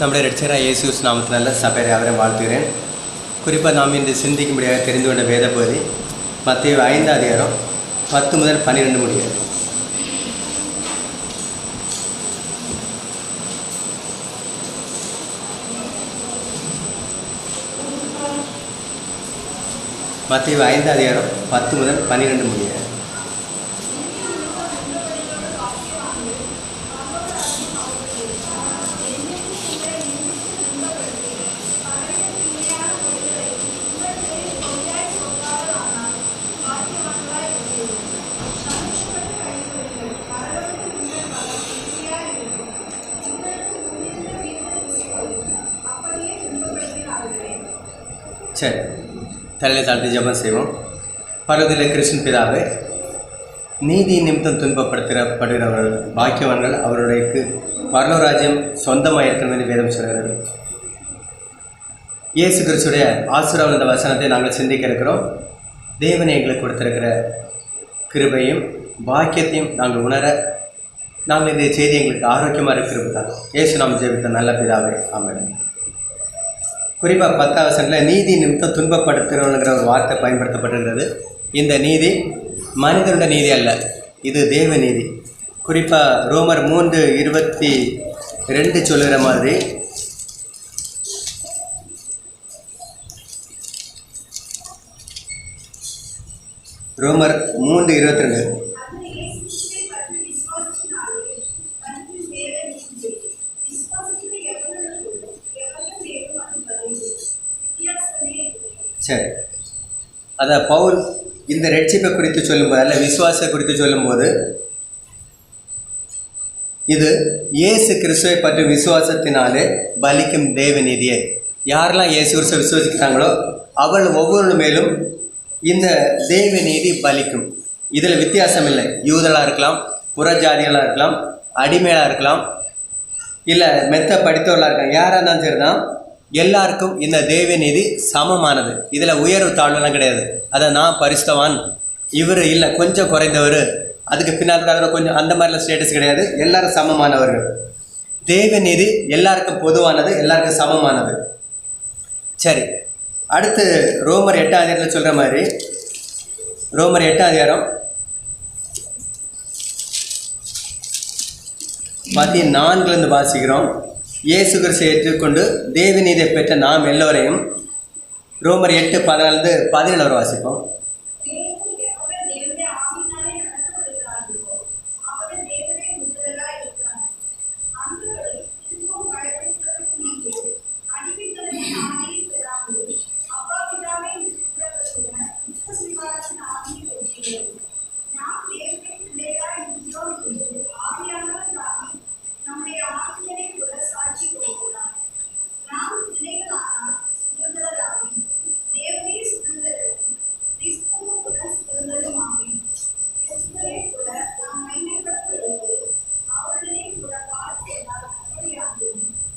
நம்முடைய இரட்சகராகிய இயேசு நாமத்தினால சபையை அவரை வாழ்த்துகிறேன். குறிப்பாக நாம் இன்று சிந்திக்கும்படியாக தெரிந்து கொண்ட வேத பகுதி மத்தேயு 5 அதிகாரம் 10 முதல் 12 முடிய. மத்தேயு 5 அதிகாரம் 10 முதல் 12 முடிய. சரி, தலையை தாழ்த்தி ஜெபம் செய்வோம். பரவதில் கிருஷ்ணன் பிதாவே, நீதி நிமித்தம் துன்பப்படுத்தப்படுகிறவர்கள் பாக்கியவான்கள், அவருடைய பரலோராஜ்யம் சொந்தமாக இருக்கிறது என்று வேதம் சொல்கிறது. இயேசு கிறிஸ்துடைய ஆசீர்வாத வசனத்தை நாங்கள் சிந்திக்க இருக்கிறோம். தேவனை எங்களுக்கு கொடுத்திருக்கிற கிருபையும் பாக்கியத்தையும் நாங்கள் உணர நாங்கள் இந்த செய்தி எங்களுக்கு ஆரோக்கியமாக இருக்கிறது தான். இயேசு நாம் ஜெபித்த நல்ல பிதாவே, ஆமென். குறிப்பாக 10ஆம் வசனத்தில் நீதி நிமித்தம் துன்பப்படுத்துகிறவங்கிற ஒரு வார்த்தை பயன்படுத்தப்பட்டிருக்கிறது. இந்த நீதி மனிதனுடைய நீதி அல்ல, இது தேவ நீதி. குறிப்பாக ரோமர் 3:22 சொல்லுகிற மாதிரி, ரோமர் 3:22 சரி, அதை பவுல் இந்த ரட்சிப்பை குறித்து சொல்லும்போது, அல்ல விசுவாசத்தை குறித்து சொல்லும்போது, இது இயேசு கிறிஸ்துவை பற்றி விசுவாசத்தினாலே பலிக்கும் தேவ நீதியை. யாரெல்லாம் இயேசு கிறிஸ்துவை விசுவாசிக்கிறாங்களோ அவள் ஒவ்வொரு மேலும் இந்த தேவ நீதி பலிக்கும். இதில் வித்தியாசம் இல்லை. யூதர்களாக இருக்கலாம், புறஜாதிகளாக இருக்கலாம், அடிமையாக இருக்கலாம், இல்லை மெத்த படித்தவர்களாக இருக்கலாம், யாராக இருந்தாலும் சரி தான், எல்லாருக்கும் இந்த தேவ நீதி சமமானது. இதில் உயர்வு தாழ்வுலாம் கிடையாது. அதை நான் பரிசுத்தவான், இவர் இல்லை கொஞ்சம் குறைந்தவர், அதுக்கு பின்னால் கொஞ்சம், அந்த மாதிரிலாம் ஸ்டேட்டஸ் கிடையாது. எல்லாரும் சமமானவர்கள். தேவ நீதி எல்லாருக்கும் பொதுவானது, எல்லாருக்கும் சமமானது. சரி, அடுத்து ரோமர் 8ஆம் அதிகாரத்தில் சொல்கிற மாதிரி, ரோமர் 8ஆம் அதிகாரம் 14 வாசிக்கிறோம். இயேசு கிறிஸ்துவை ஏற்றுக்கொண்டு தேவநீதியை பெற்ற நாம் எல்லோரையும். ரோமர் 8:14-17 வாசிப்போம்.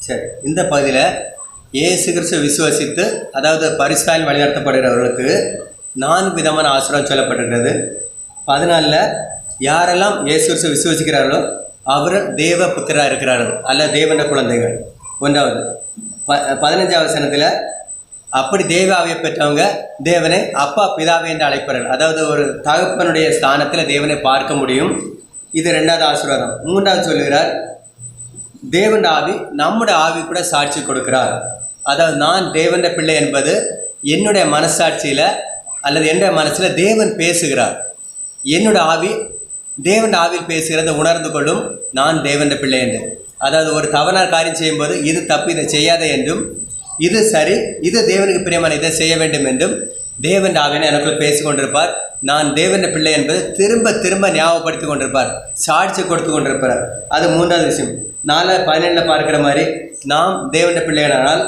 சரி, இந்த பகுதியில் இயேசு கிறிஸ்துவை விசுவாசித்து, அதாவது பரிசுத்தால் வழிநடத்தப்படுகிறவர்களுக்கு 4 விதமான ஆசீர்வாதம் சொல்லப்பட்டிருக்கிறது. 14 யாரெல்லாம் இயேசு கிறிஸ்துவை விசுவாசிக்கிறார்களோ அவர் தேவ புத்திரராக இருக்கிறார்கள், அல்ல தேவன குழந்தைகள். 1வது 15ஆம் வசனத்தில் அப்படி தேவ ஆவியை பெற்றவங்க தேவனை அப்பா பிதாவை என்று அழைப்பார்கள். அதாவது ஒரு தகப்பனுடைய ஸ்தானத்தில் தேவனை பார்க்க முடியும். இது 2வது ஆசீர்வாதம். 3வது சொல்லுகிறார், தேவன் ஆவி நம்முடைய ஆவி கூட சாட்சி கொடுக்கிறார். அதாவது நான் தேவன் பிள்ளை என்பது என்னுடைய மனசாட்சியில் அல்லது என்னுடைய மனசில் தேவன் பேசுகிறார். என்னுடைய ஆவி தேவன் ஆவியில் பேசுகிறத உணர்ந்து கொள்ளும் நான் தேவன் பிள்ளை என்று. அதாவது ஒரு தவறான காரியம் செய்யும்போது இது தப்பு, இதை செய்யாத என்றும், இது சரி, இது தேவனுக்கு பிரியமான, இதை செய்ய வேண்டும் என்றும் தேவன் ஆவினை எனக்குள்ள பேசி கொண்டிருப்பார். நான் தேவன் பிள்ளை என்பது திரும்ப திரும்ப ஞாபகப்படுத்தி கொண்டிருப்பார், சாட்சி கொடுத்து கொண்டிருப்பார். அது 3வது விஷயம். 4:17 பார்க்குற மாதிரி, நாம் தேவனுடைய பிள்ளைகளானால்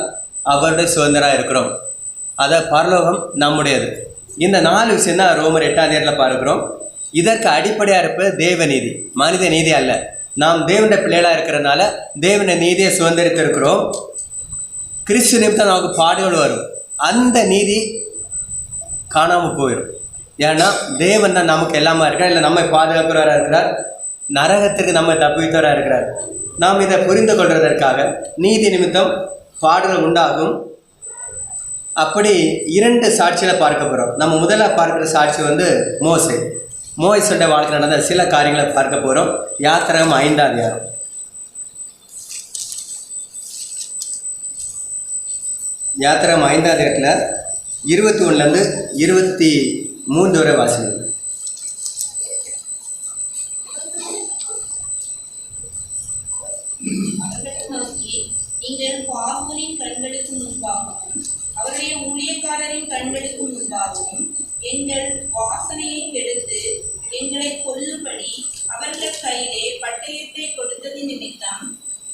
அவருடைய சுதந்திராக இருக்கிறோம். அதை பரலோகம் நம்முடையது. இந்த 4 விஷயம் தான் ரோமர் 8ஆம் அதிகாரத்தில் பார்க்கிறோம். இதற்கு அடிப்படையாக இருப்பது தேவ நீதி, மனித நீதி அல்ல. நாம் தேவனுடைய பிள்ளைகளாக இருக்கிறதுனால தேவனுடைய நீதியை சுதந்திரித்திருக்கிறோம். கிறிஸ்து நிமித்தம் நமக்கு பாடுகள் வரும், அந்த நீதி காணாமல் போயிடும். ஏன்னா தேவன் தான் நமக்கு எல்லாமே இருக்கிறார், இல்லை நம்மை பாதுகாக்கிறவராக இருக்கிறார். நரகத்திற்கு நம்ம தப்புவித்தவராக இருக்கிறார். நாம் இதை புரிந்து கொள்வதற்காக நீதி நிமித்தம் பாடுகள் உண்டாகும். அப்படி 2 சாட்சிகளை பார்க்க போகிறோம். நம்ம முதல்ல பார்க்குற சாட்சி வந்து மோசேயோட வாழ்க்கை நடந்த சில காரியங்களை பார்க்க போகிறோம். யாத்திராகமம் 5ஆம் அதிகாரம். யாத்திராகமம் 5ஆம் அதிகாரத்தில் 21லேருந்து 23 வரை வாசிக்கிறோம். நீங்கள் பார்வோனின் கண்களுக்கு முன்பாகவும் அவருடைய ஊழியக்காரரின் கண்களுக்கு முன்பாகவும் எங்கள் வாசனையை கெடுத்து எங்களை கொல்லும்படி அவர்கள் கையிலே பட்டயத்தை கொடுத்தது நிமித்தம்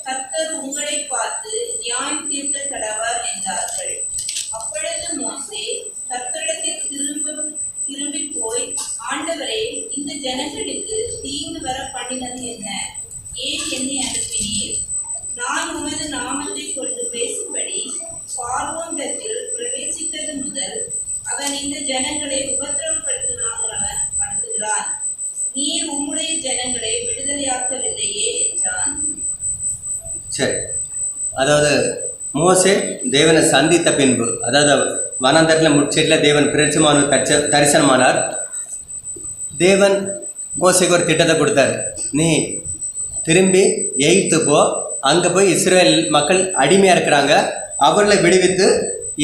கர்த்தர் உங்களை பார்த்து நியாயம் தீர்க்க கடவர் என்றார்கள். அப்பொழுது மோசே கர்த்தரிடத்தில் திரும்பி போய், ஆண்டவரே, இந்த ஜனங்களுக்கு தீங்கு வர பண்ணினது என்ன? ஏன் என்னை அனுப்பினீர்? நான் உமது நாமத்தை கொண்டு பேசும்படி பார்வோனிடத்தில் பிரவேசித்தது முதல் அவன் இந்த ஜனங்களை உபத்திரவப்படுத்துகிறான். நீர் உம்முடைய ஜனங்களை விடுதலையாக்கவில்லையே என்றான். சரி, அதாவது மோசே தேவனை சந்தித்த பின்பு, அதாவது வனாந்தரத்தில் முட்செட்டில் தேவன் பிரச்சமான தரிசனமானார். தேவன் மோசேக்கு ஒரு திட்டத்தை கொடுத்தாரு. நீ திரும்பி எகிப்து போ, அங்கே போய் இஸ்ரேல் மக்கள் அடிமையாக இருக்கிறாங்க, அவர்களை விடுவித்து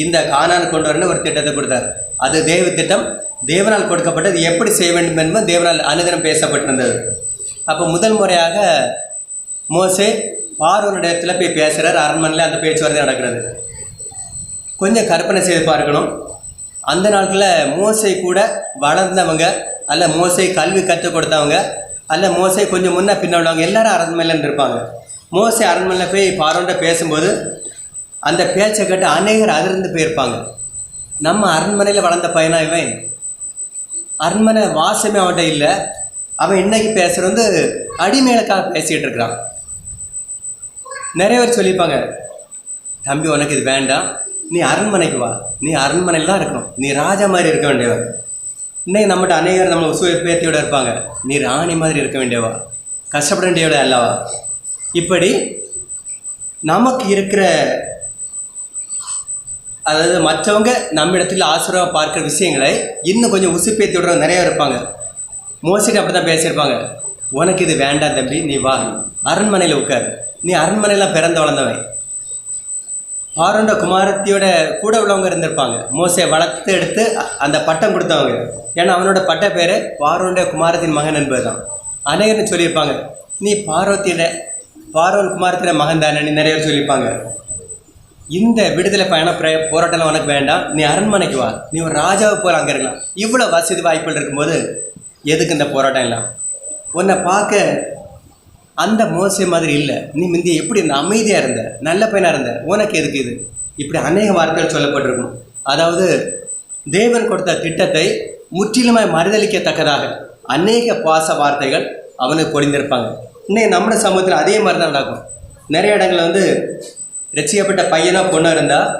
இந்த கானான் கொண்டு வரணும்னு ஒரு திட்டத்தை கொடுத்தார். அது தேவ திட்டம், தேவனால் கொடுக்கப்பட்டது. எப்படி செய்ய வேண்டும் என்பது தேவனால் அனுதினம் பேசப்பட்டிருந்தது. அப்போ முதல் முறையாக மோசே பார்வோனுடைய இடத்துல போய் பேசுகிறார். அரண்மனையில் அந்த பேச்சுவார்த்தை நடக்கிறது. கொஞ்சம் கற்பனை செய்து பார்க்கணும். அந்த நாட்களில் மோசே கூட வளர்ந்தவங்க, அல்ல மோசே கல்வி கற்றுக் கொடுத்தவங்க, அல்ல மோசே கொஞ்சம் முன்னே பின்ன உள்ளவங்க எல்லாரும் அரண்மனையில் இருப்பாங்க. மோசே அரண்மனையில் போய் பார்வோன்ட்ட பேசும்போது அந்த பேச்சை கேட்டு அநேகர் அதிர்ந்து போயிருப்பாங்க. நம்ம அரண்மனையில் வளர்ந்த பையனா இவன், அரண்மனை வாசமே அவன்கிட்ட இல்லை, அவன் இன்னைக்கு பேசுகிறது வந்து அடிமேலுக்காக பேசிகிட்டு இருக்கிறான். நிறைய பேர் சொல்லியிருப்பாங்க, தம்பி உனக்கு இது வேண்டாம், நீ அரண்மனைக்கு வா, நீ அரண்மனையில் தான் இருக்கணும், நீ ராஜா மாதிரி இருக்க வேண்டியவன். இன்னைக்கு நம்மகிட்ட அநேகர் நம்மளை பேத்தியோட இருப்பாங்க, நீ ராணி மாதிரி இருக்க வேண்டியவா, கஷ்டப்பட வேண்டியவட அல்லவா. இப்படி நமக்கு இருக்கிற, அதாவது மற்றவங்க நம்ம இடத்துல ஆசீர்வாதம் பார்க்குற விஷயங்களை இன்னும் கொஞ்சம் உசுப்பேத்தி விடுறவங்க நிறையா இருப்பாங்க. மோசடி அப்படி தான் பேசியிருப்பாங்க, உனக்கு இது வேண்டாம் தம்பி, நீ வா அரண்மனையில் உட்காரு, நீ அரண்மனையெல்லாம் பிறந்து வளர்ந்தவன். பார்வோன் குமாரத்தியோட கூட உள்ளவங்க இருந்திருப்பாங்க, மோசே வளர்த்து எடுத்து அந்த பட்டம் கொடுத்தவங்க. ஏன்னா அவனோட பட்ட பேர் பார்வோன் குமாரத்தின் மகன் என்பது தான். அநேகர்னு சொல்லியிருப்பாங்க, நீ பார்வோன் குமாரத்தின மகன் தானே, நீ நிறைய பேர் சொல்லியிருப்பாங்க. இந்த விடுதலை பயண போராட்டம் உனக்கு வேண்டாம், நீ அரண்மனைக்கு வா, நீ ஒரு ராஜாவை போல அங்கே இருக்கலாம். இவ்வளோ வசதி வாய்ப்புகள் இருக்கும்போது எதுக்கு இந்த போராட்டம் எல்லாம்? உன்னை பார்க்க அந்த மோசே மாதிரி இல்லை, நீ முந்தைய எப்படி இருந்த, அமைதியாக இருந்த, நல்ல பையனாக இருந்த, உனக்கு எதுக்கு இது? இப்படி அநேக வார்த்தைகள் சொல்லப்பட்டிருக்கும். அதாவது தேவன் கொடுத்த திட்டத்தை முற்றிலுமாய் மறுதளிக்கத்தக்கதாக அநேக பாச வார்த்தைகள் அவனுக்கு பொழிந்திருப்பாங்க. இன்னைக்கு நம்மளோட சமூகத்தில் அதே மாதிரி தான் நடக்கும். நிறைய இடங்களில் வந்து ரசிக்கப்பட்ட பையனாக பொண்ணாக இருந்தால்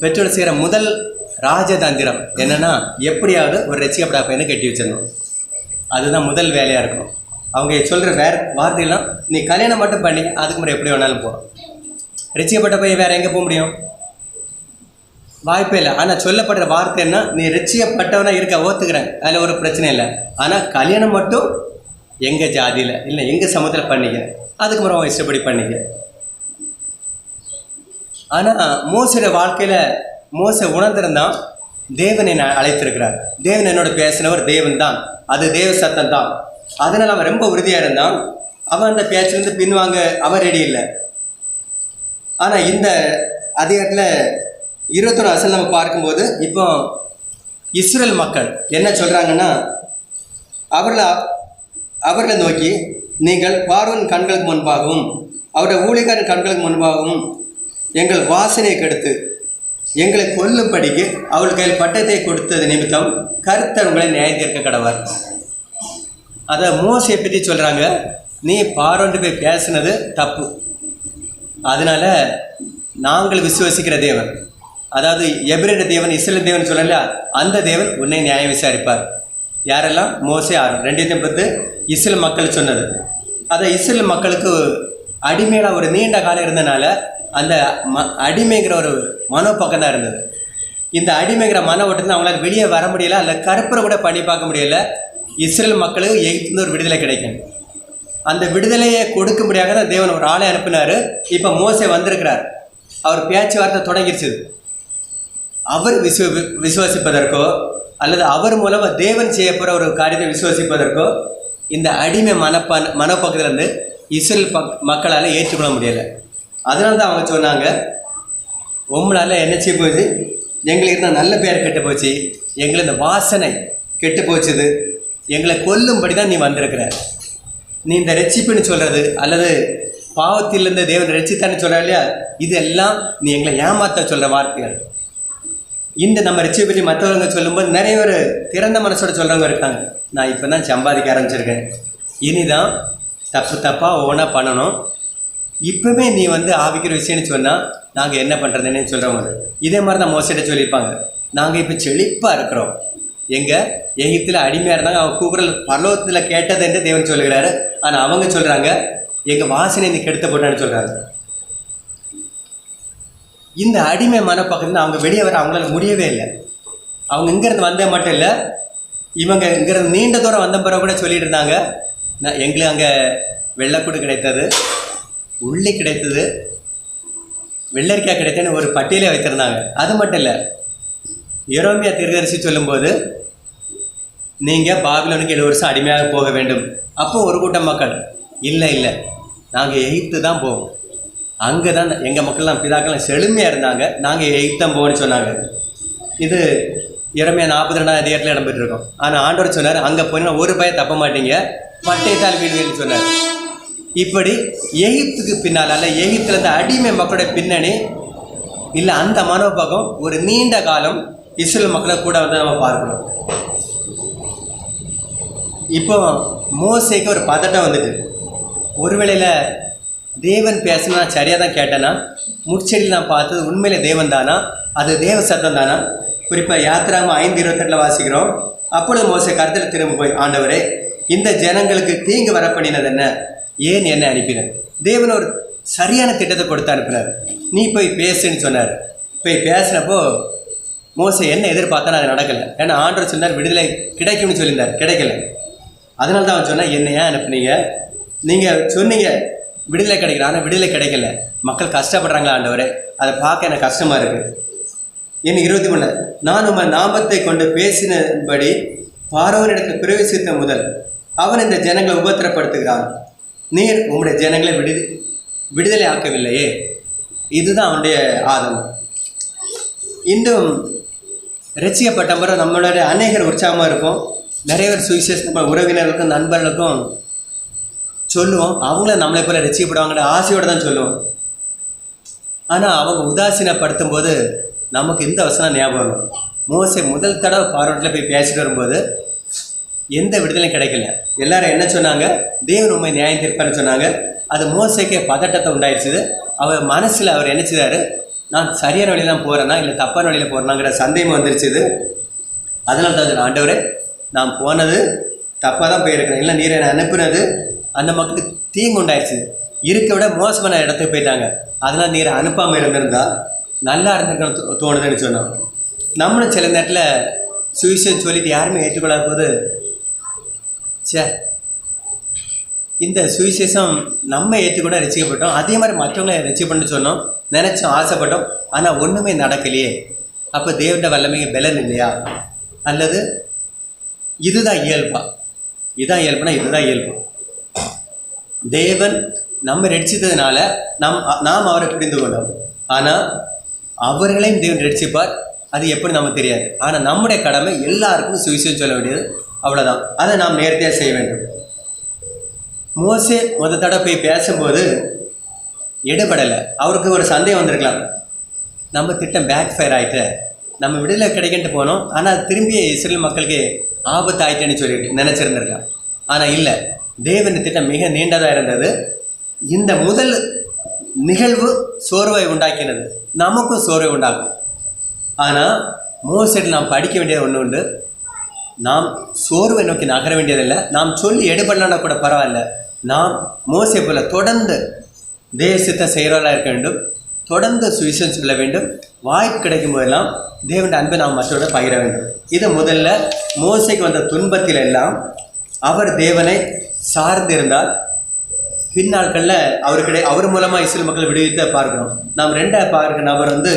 பெற்றோர் செய்கிற முதல் ராஜதந்திரம் என்னென்னா, எப்படியாவது ஒரு ரசிக்கப்பட்ட பையனை கட்டி வச்சிடணும். அதுதான் முதல் வேலையாக இருக்கும். அவங்க சொல்கிற வார்த்தையெல்லாம், நீ கல்யாணம் மட்டும் பண்ணி அதுக்கு முறை எப்படி வேணாலும் போ. ரசிக்கப்பட்ட பையன் வேறு எங்கே போக முடியும்? வாய்ப்பே இல்லை. ஆனால் சொல்லப்படுற வார்த்தை என்ன, நீ ரசிக்கப்பட்டவனாக இருக்க ஓத்துக்கிறேன், அதில் ஒரு பிரச்சனை இல்லை. ஆனால் கல்யாணம் மட்டும் எங்கள் ஜாதியில் இல்லை எங்கள் சமூகத்தில் பண்ணிக்க, அதுக்கு முறை அவன் இஷ்டப்படி பண்ணிக்க. ஆனால் மோசோட வாழ்க்கையில் மோசே உணர்ந்திருந்தான், தேவன் என்னை அழைத்திருக்கிறார், தேவன் என்னோட பேசினவர் தேவன் தான், அது தேவ சத்தம் தான். அதனால் அவன் ரொம்ப உறுதியாக இருந்தான். அவன் அந்த பேச்சிலேருந்து பின்வாங்க அவன் ரெடி இல்லை. ஆனால் இந்த அதிகாரத்தில் 21 வசனம் நம்ம பார்க்கும்போது, இப்போ இஸ்ரேல் மக்கள் என்ன சொல்கிறாங்கன்னா, அவர்களை நோக்கி, நீங்கள் பார்வோன் கண்களுக்கு முன்பாகவும் அவருடைய ஊழியக்காரன் கண்களுக்கு முன்பாகவும் எங்கள் வாசனையை கெடுத்து எங்களை கொல்லும்படிக்கு அவள் கையில் பட்டத்தை கொடுத்தது நிமித்தம் கர்த்தர் உங்களை நியாயம் தீர்க்க கடவர். அதை மோசையை பற்றி சொல்கிறாங்க, நீ பார்வோன்ட்டு போய் பேசினது தப்பு, அதனால் நாங்கள் விசுவசிக்கிற தேவன், அதாவது எபிரேய தேவன், இஸ்ரேல் தேவன் சொல்லல, அந்த தேவன் உன்னை நியாயம் விசாரிப்பார். யாரெல்லாம்? மோசே, ஆரோன். ரெண்டையும் பற்றி இஸ்ரேல் மக்கள் சொன்னது. அதை இஸ்ரேல் மக்களுக்கு அடிமையான ஒரு நீண்ட காலம் இருந்தனால அந்த அடிமைங்கிற ஒரு மனோப்பக்கம் தான் இருந்தது. இந்த அடிமைங்கிற மன ஓட்டத்தில் அவங்களால வெளியே வர முடியலை, அதில் கற்பனை கூட பண்ணி பார்க்க முடியலை. இஸ்ரேல் மக்களுக்கு எகிப்துலேருந்து ஒரு விடுதலை கிடைக்கும். அந்த விடுதலையை கொடுக்க முடியாத தான் தேவன் ஒரு ஆளை அனுப்பினார். இப்போ மோசே வந்திருக்கிறார், அவர் பேச்சுவார்த்தை தொடங்கிருச்சு. அவர் விசுவாசிப்பதற்கோ அல்லது அவர் மூலமாக தேவன் செய்ய போகிற ஒரு காரியத்தை விசுவாசிப்பதற்கோ இந்த அடிமை மனப்பக்கத்திலேருந்து இஸ்ரேல் மக்களால் ஏற்றுக்கொள்ள முடியலை. அதனால தான் அவங்க சொன்னாங்க, உங்களால் என்ன செய்ய போகுது, எங்களுக்கு இருந்த நல்ல பேர் கெட்டு போச்சு, எங்களை இந்த வாசனை கெட்டு போச்சுது, எங்களை கொல்லும்படி தான் நீ வந்திருக்கிற. நீ இந்த ரட்சிப்புன்னு சொல்கிறது அல்லது பாவத்திலிருந்து தேவன் ரட்சித்தான்னு சொல்கிற இல்லையா, இதெல்லாம் நீ எங்களை ஏமாற்ற சொல்கிற வார்த்தைகள். இந்த நம்ம ரட்சிப்பை பற்றி மற்றவங்க சொல்லும்போது நிறைய ஒரு திறந்த மனசோட சொல்கிறவங்க இருக்காங்க. நான் இப்போ தான் சம்பாதிக்க ஆரம்பிச்சிருக்கேன், இனிதான் தப்பாக ஒவ்வொன்றா பண்ணணும், இப்போவே நீ ஆவிக்கிற விஷயம்னு சொன்னால் நாங்கள் என்ன பண்ணுறதுன்னு சொல்கிறவங்க. இதே மாதிரி தான் மோசடிட்ட சொல்லியிருப்பாங்க, நாங்கள் இப்போ செழிப்பாக இருக்கிறோம், எங்கள் எகிப்தில் அடிமையாக இருந்தாங்க, அவங்க கூக்குரல் பரலோகத்தில் கேட்டது என்று தேவன் சொல்லுகிறாரு. ஆனால் அவங்க சொல்கிறாங்க, எங்கள் வாசனை நீ கெடுத்த போட்டான்னு சொல்கிறாங்க. இந்த அடிமை மனப்பக்கத்தில் அவங்க வெளியே வர அவங்களால முடியவே இல்லை. அவங்க இங்கேருந்து வந்தே மட்டும் இல்லை, இவங்க இங்கேருந்து நீண்ட தூரம் வந்த பிறகு கூட சொல்லிட்டு இருந்தாங்க, எங்களுக்கு அங்கே வெள்ளைக்கூடு கிடைத்தது, உள்ளி கிடைத்தது, வெள்ளரிக்காய் கிடைத்ததுன்னு ஒரு பட்டியலே வைத்திருந்தாங்க. அது மட்டும் இல்லை, எரேமியா தீர்க்கதரிசி சொல்லும்போது நீங்கள் பாபிலோனுக்கு 7 வருஷம் அடிமையாக போக வேண்டும். அப்போ ஒரு கூட்டம் மக்கள் இல்லை நாங்கள் எகிப்து தான் போவோம், அங்கே தான் எங்கள் மக்கள்லாம் பிதாக்கள்லாம் செழுமையாக இருந்தாங்க, நாங்கள் எகிப்து தான் போவோம்னு சொன்னாங்க. இது எரேமியா 42ஆம் அதிகாரத்தில் இடம்பெற்றிருக்கோம். ஆனால் ஆண்டவர் சொன்னார், அங்கே போனால் ஒரு பய தப்ப மாட்டீங்க, பட்டயத்தால் வீழ்வீங்கன்னு சொன்னார். இப்படி எகிப்துக்கு பின்னால் அல்ல எகிப்தில் இருந்த அடிமை மக்களுடைய பின்னணி இல்லை, அந்த மனோபாகம் ஒரு நீண்ட காலம் இஸ்ரேல் மக்களை கூட நம்ம பார்க்கணும். இப்போ மோசேக்கு ஒரு பதட்டம் வந்துட்டு, ஒருவேளையில் தேவன் பேசினா சரியாக தான் கேட்டேன்னா, முற்செடியில் நான் பார்த்தது உண்மையிலே தேவன் தானா, அது தேவ சத்தம் தானா? குறிப்பாக யாத்திராம 5:28 வாசிக்கிறோம், அப்பொழுது மோசே கருத்தில் திரும்ப போய், ஆண்டவரே, இந்த ஜனங்களுக்கு தீங்கு வர பண்ணினது என்ன, ஏன் என்ன அனுப்பினார்? தேவன் ஒரு சரியான திட்டத்தை கொடுத்து அனுப்பினார், நீ போய் பேசுன்னு சொன்னார். போய் பேசினப்போ மோசே என்ன எதிர்பார்த்தானோ அது நடக்கலை. ஏன்னா ஆண்டவர் சொன்னார் விடுதலை கிடைக்கும்னு சொல்லியிருந்தார், கிடைக்கல. அதனால தான் அவன் சொன்னால், என்ன ஏன் அனுப்புனீங்க, நீங்கள் சொன்னீங்க விடுதலை கிடைக்கல, ஆனால் விடுதலை கிடைக்கல, மக்கள் கஷ்டப்படுறாங்களா ஆண்டவரே, அதை பார்க்க எனக்கு கஷ்டமாக இருக்குது. இன்னும் 23, நான் உங்கள் நாமத்தை கொண்டு பேசினபடி பார்வோனிடத்தில் பிரவேசித்த முதல் அவன் இந்த ஜனங்களை உபத்திரப்படுத்துகிறான், நீர் உங்களுடைய ஜனங்களை விடுதலை ஆக்கவில்லையே. இதுதான் அவனுடைய ஆதம். இன்னும் ரட்சிக்கப்பட்ட பிறகு நம்மளுடைய அநேகர் உற்சாகமாக இருக்கும். நிறைய பேர் சுவிசேஷ உறவினர்களுக்கும் நண்பர்களுக்கும் சொல்லுவோம், அவங்கள நம்மளை போல ரட்சிக்கப்படுவாங்கன்ற ஆசையோடு தான் சொல்லுவோம். ஆனால் அவங்க உதாசீனப்படுத்தும் போது நமக்கு இந்த வசனம் ஞாபகம் வரும். மோசே முதல் தடவை பார்வோனில் போய் பேசிட்டு வரும்போது எந்த விடுதலையும் கிடைக்கல. எல்லாரும் என்ன சொன்னாங்க, தேவன் உண்மை நியாயம் தீர்ப்பார்னு சொன்னாங்க. அது மோசேக்கே பதட்டத்தை உண்டாயிடுச்சு. அவர் மனசில் அவர் என்ன செய்தார், நான் சரியான வழியில் தான் போகிறேன்னா இல்லை தப்பான வழியில் போகிறேனாங்கிற சந்தேகம் வந்துருச்சுது. அதனால தான் ஆண்டவரே, நான் போனது தப்பாக தான் போயிருக்கிறேன், இல்லை நீரை நான் அனுப்புனது அந்த மக்களுக்கு தீங்கு உண்டாயிடுச்சு, இருக்க விட மோசமான இடத்துக்கு போயிட்டாங்க, அதெல்லாம் நீரை அனுப்பாமல் இருந்திருந்தா நல்லா இருந்திருக்கணும் தோணுதுன்னு சொன்னோம். நம்மளும் சில நேரத்தில் சுவிசேஷம் சொல்லிட்டு யாருமே ஏற்றுக்கொள்ளாத போது, இந்த சுவிசேஷம் நம்ம ஏற்றுக்கூட ரசிக்கப்பட்டோம், அதே மாதிரி மற்றவங்களை ரசிக்கப்பட்டு சொன்னோம், நினச்சோம், ஆசைப்பட்டோம், ஆனால் ஒன்றுமே நடக்கலையே. அப்போ தேவண்ட வல்லமைக்கு பலன் இல்லையா, அல்லது இதுதான் இயல்பா? இதுதான் இயல்புனா இதுதான் இயல்பு. தேவன் நம்ம ரட்சித்ததுனால நாம் அவரை புரிந்து கொண்டோம், ஆனால் அவர்களையும் தேவன் ரட்சிப்பார், அது எப்படி நமக்கு தெரியாது. ஆனால் நம்முடைய கடமை எல்லாருக்கும் சுவிசேஷம் சொல்ல வேண்டியது, அவ்வளோதான். அதை நாம் நேர்த்தியாக செய்ய வேண்டும். மோசே தடவை போய் பேசும்போது எடுபடலை. அவருக்கு ஒரு சந்தேகம் வந்திருக்கலாம், நம்ம திட்டம் பேக் ஃபயர் ஆகிட்டு நம்ம விடுதலை கிடைக்கிட்டு போனோம், ஆனால் திரும்பி இஸ்ரேல் மக்களுக்கு ஆபத்து ஆகிட்டேன்னு சொல்லிட்டு நினச்சிருந்துருக்கலாம். ஆனால் இல்லை, தேவன் திட்டம் மிக நீண்டதாக இருந்தது. இந்த முதல் நிகழ்வு சோர்வை உண்டாக்கினது, நமக்கும் சோர்வை உண்டாகும். ஆனால் மோசேக்கு நாம் படிக்க வேண்டியது ஒன்று உண்டு. நாம் சோர்வை நோக்கி நகர வேண்டியதில்லை. நாம் சொல்லி எடுபடலன்னா கூட பரவாயில்ல. நாம் மோசே போல தொடர்ந்து தேசத்தை செய்கிறவர்களாக இருக்க வேண்டும். தொடர்ந்து சுவிசேஷம் சொல்ல வேண்டும். வாய்ப்பு கிடைக்கும் போதெல்லாம் தேவனுடைய அன்பை நாம் மற்றோட பகிர வேண்டும். இது முதல்ல மோசைக்கு வந்த துன்பத்தில் எல்லாம் அவர் தேவனை சார்ந்திருந்தால் பின்னாட்களில் அவர் மூலமாக இஸ்ரேல் மக்களை விடுவித்த பார்க்கிறோம். நாம் ரெண்டாவது பார்க்கிற நபர் வந்து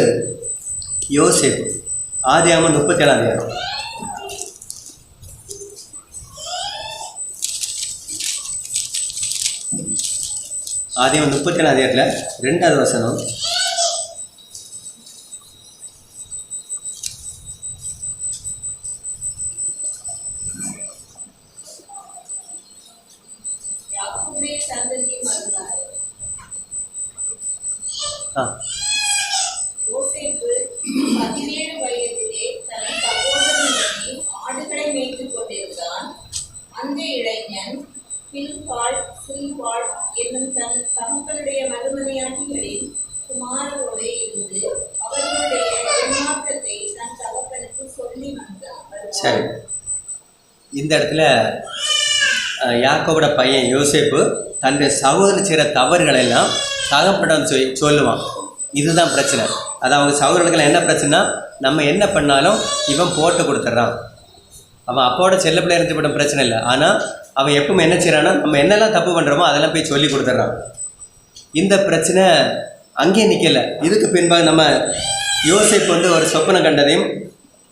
யோசேப்பு. ஆதியாகமம் 37 அதிகாரம். ஆதியாகமம் 37 அதிகாரத்தில் 2வது வசனம். யாக்கோபுடைய சந்ததி மறுத்தார். யோசேப்பு 17 வயதிலே தன் சகோதரனுடைய ஆடுகளை மேய்த்துக் கொண்டிருந்தான். அந்த இளைஞன் பில்காள் சில்பாள் என்னும் தன் தகப்பனுடைய மறுமனையாட்டிகளின் குமாரோடு இருந்து அவர்களுடைய துன்மார்க்கத்தை தன் தகப்பனுக்கு சொல்லி வந்தான். சரி, இந்த இடத்துல யாக்கோபோட பையன் யோசேப்பு தன்னுடைய சகோதரன் செய்கிற தவறுகளெல்லாம் தகப்பனிடம் சொல்லுவான். இதுதான் பிரச்சனை. அது அவங்க சகோதரர்கள் என்ன பிரச்சனைனா, நம்ம என்ன பண்ணாலும் இவன் போட்டு கொடுத்துட்றான். அவன் அப்பாவோட செல்ல பிள்ளை இருந்துவிடும், பிரச்சனை இல்லை. ஆனால் அவன் எப்பவும் என்ன செய்கிறான்னா, நம்ம என்னெல்லாம் தப்பு பண்ணுறோமோ அதெல்லாம் போய் சொல்லி கொடுத்துட்றான். இந்த பிரச்சனை அங்கேயே நிற்கலை. இதுக்கு பின்பாக நம்ம யோசேப்பு வந்து ஒரு சொப்பனம் கண்டதையும்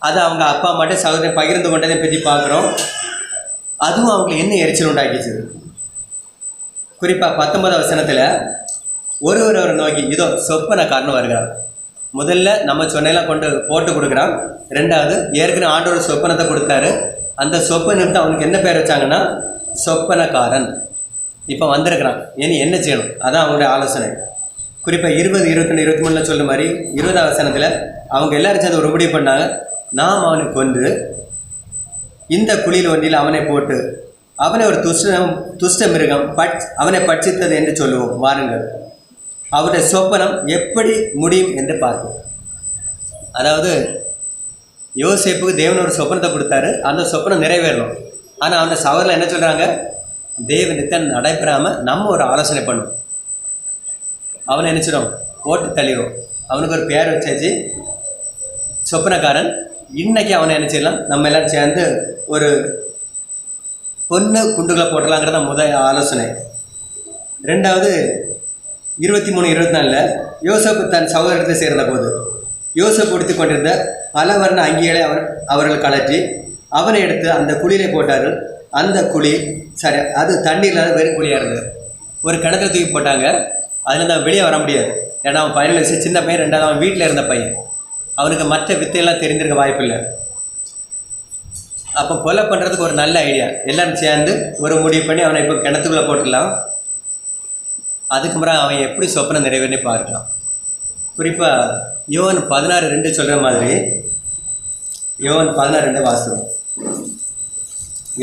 அதை அவங்க அப்பா மட்டும் சகோதரன் பகிர்ந்து கொண்டதையும் பற்றி பார்க்குறோம். அதுவும் அவங்களுக்கு என்ன எரிச்சல் உண்டாக்கிச்சு. குறிப்பாக 19வது வசனத்தில் ஒருவர் நோக்கி இதோ சொப்பனக்காரன் வருகிறார். முதல்ல நம்ம சொன்னையெல்லாம் கொண்டு போட்டு கொடுக்குறான். ரெண்டாவது ஏற்கனவே ஆண்டோட சொப்பனத்தை கொடுத்தாரு. அந்த சொப்பனுக்கு அவனுக்கு என்ன பேர் வச்சாங்கன்னா சொப்பனக்காரன். இப்போ வந்திருக்கிறான். இனி என்ன செய்யணும், அதான் அவங்களுடைய ஆலோசனை. குறிப்பாக 20, 22, 23 சொல்லும் மாதிரி 20வது வசனத்தில் அவங்க எல்லாரும் சேர்ந்து ஒரு முடிவு பண்ணாங்க. நாம் அவனை கொன்று இந்த குழியில் ஒன்றில் அவனை போட்டு அவனை ஒரு துஷ்ட மிருகம் அவனை பட்சித்தது என்று சொல்லுவோம். வாருங்கள், அவருடைய சொப்பனம் எப்படி முடியும் என்று பார்ப்போம். அதாவது யோசேப்புக்கு தேவன் ஒரு சொப்பனத்தை கொடுத்தாரு. அந்த சொப்பனம் நிறைவேறணும். ஆனால் அவனை சவரில் என்ன சொல்கிறாங்க, தேவனுக்கு நடைபெறாமல் நம்ம ஒரு ஆலோசனை பண்ணுவோம். அவனை நினச்சிடும், போட்டு தள்ளிடும். அவனுக்கு ஒரு பேர் வச்சாச்சு, சொப்பனக்காரன். இன்றைக்கி அவனை என்ன செய்யலாம், நம்ம எல்லாம் சேர்ந்து ஒரு பொண்ணு குண்டுகளை போட்டலாங்கிறத முதல் ஆலோசனை. ரெண்டாவது 23, 24 யோசேப்பு தன் சகோதரத்தை சேர்ந்த போது யோசேப்பு உடுத்தி கொண்டிருந்த பல வர்ண அங்கிகளை அவர்கள் கலற்றி அவனை எடுத்து அந்த குழியிலே போட்டார்கள். அந்த குழி அது தண்ணீர் இல்லாத வெறும் குழியாக இருந்தது. ஒரு கிணத்துல தூக்கி போட்டாங்க. அதில் தான் வெளியே வர முடியாது. ஏன்னா அவன் 17 வயசு சின்ன பையன். ரெண்டாவது அவன் வீட்டில் இருந்த பையன். அவனுக்கு மற்ற வித்தையெல்லாம் தெரிஞ்சிருக்க வாய்ப்பு இல்லை. அப்போ கொலை பண்ணுறதுக்கு ஒரு நல்ல ஐடியா. எல்லோரும் சேர்ந்து ஒரு முடிவு பண்ணி அவனை இப்போ கிணத்துக்குள்ளே போட்டுடலாம். அதுக்கு முறை அவன் எப்படி சொப்பனை நிறைவேறி பார்க்கலாம். குறிப்பாக யோவான் 16:2 சொல்கிற மாதிரி யோவான் 16:2 வாசிக்கிறோம்.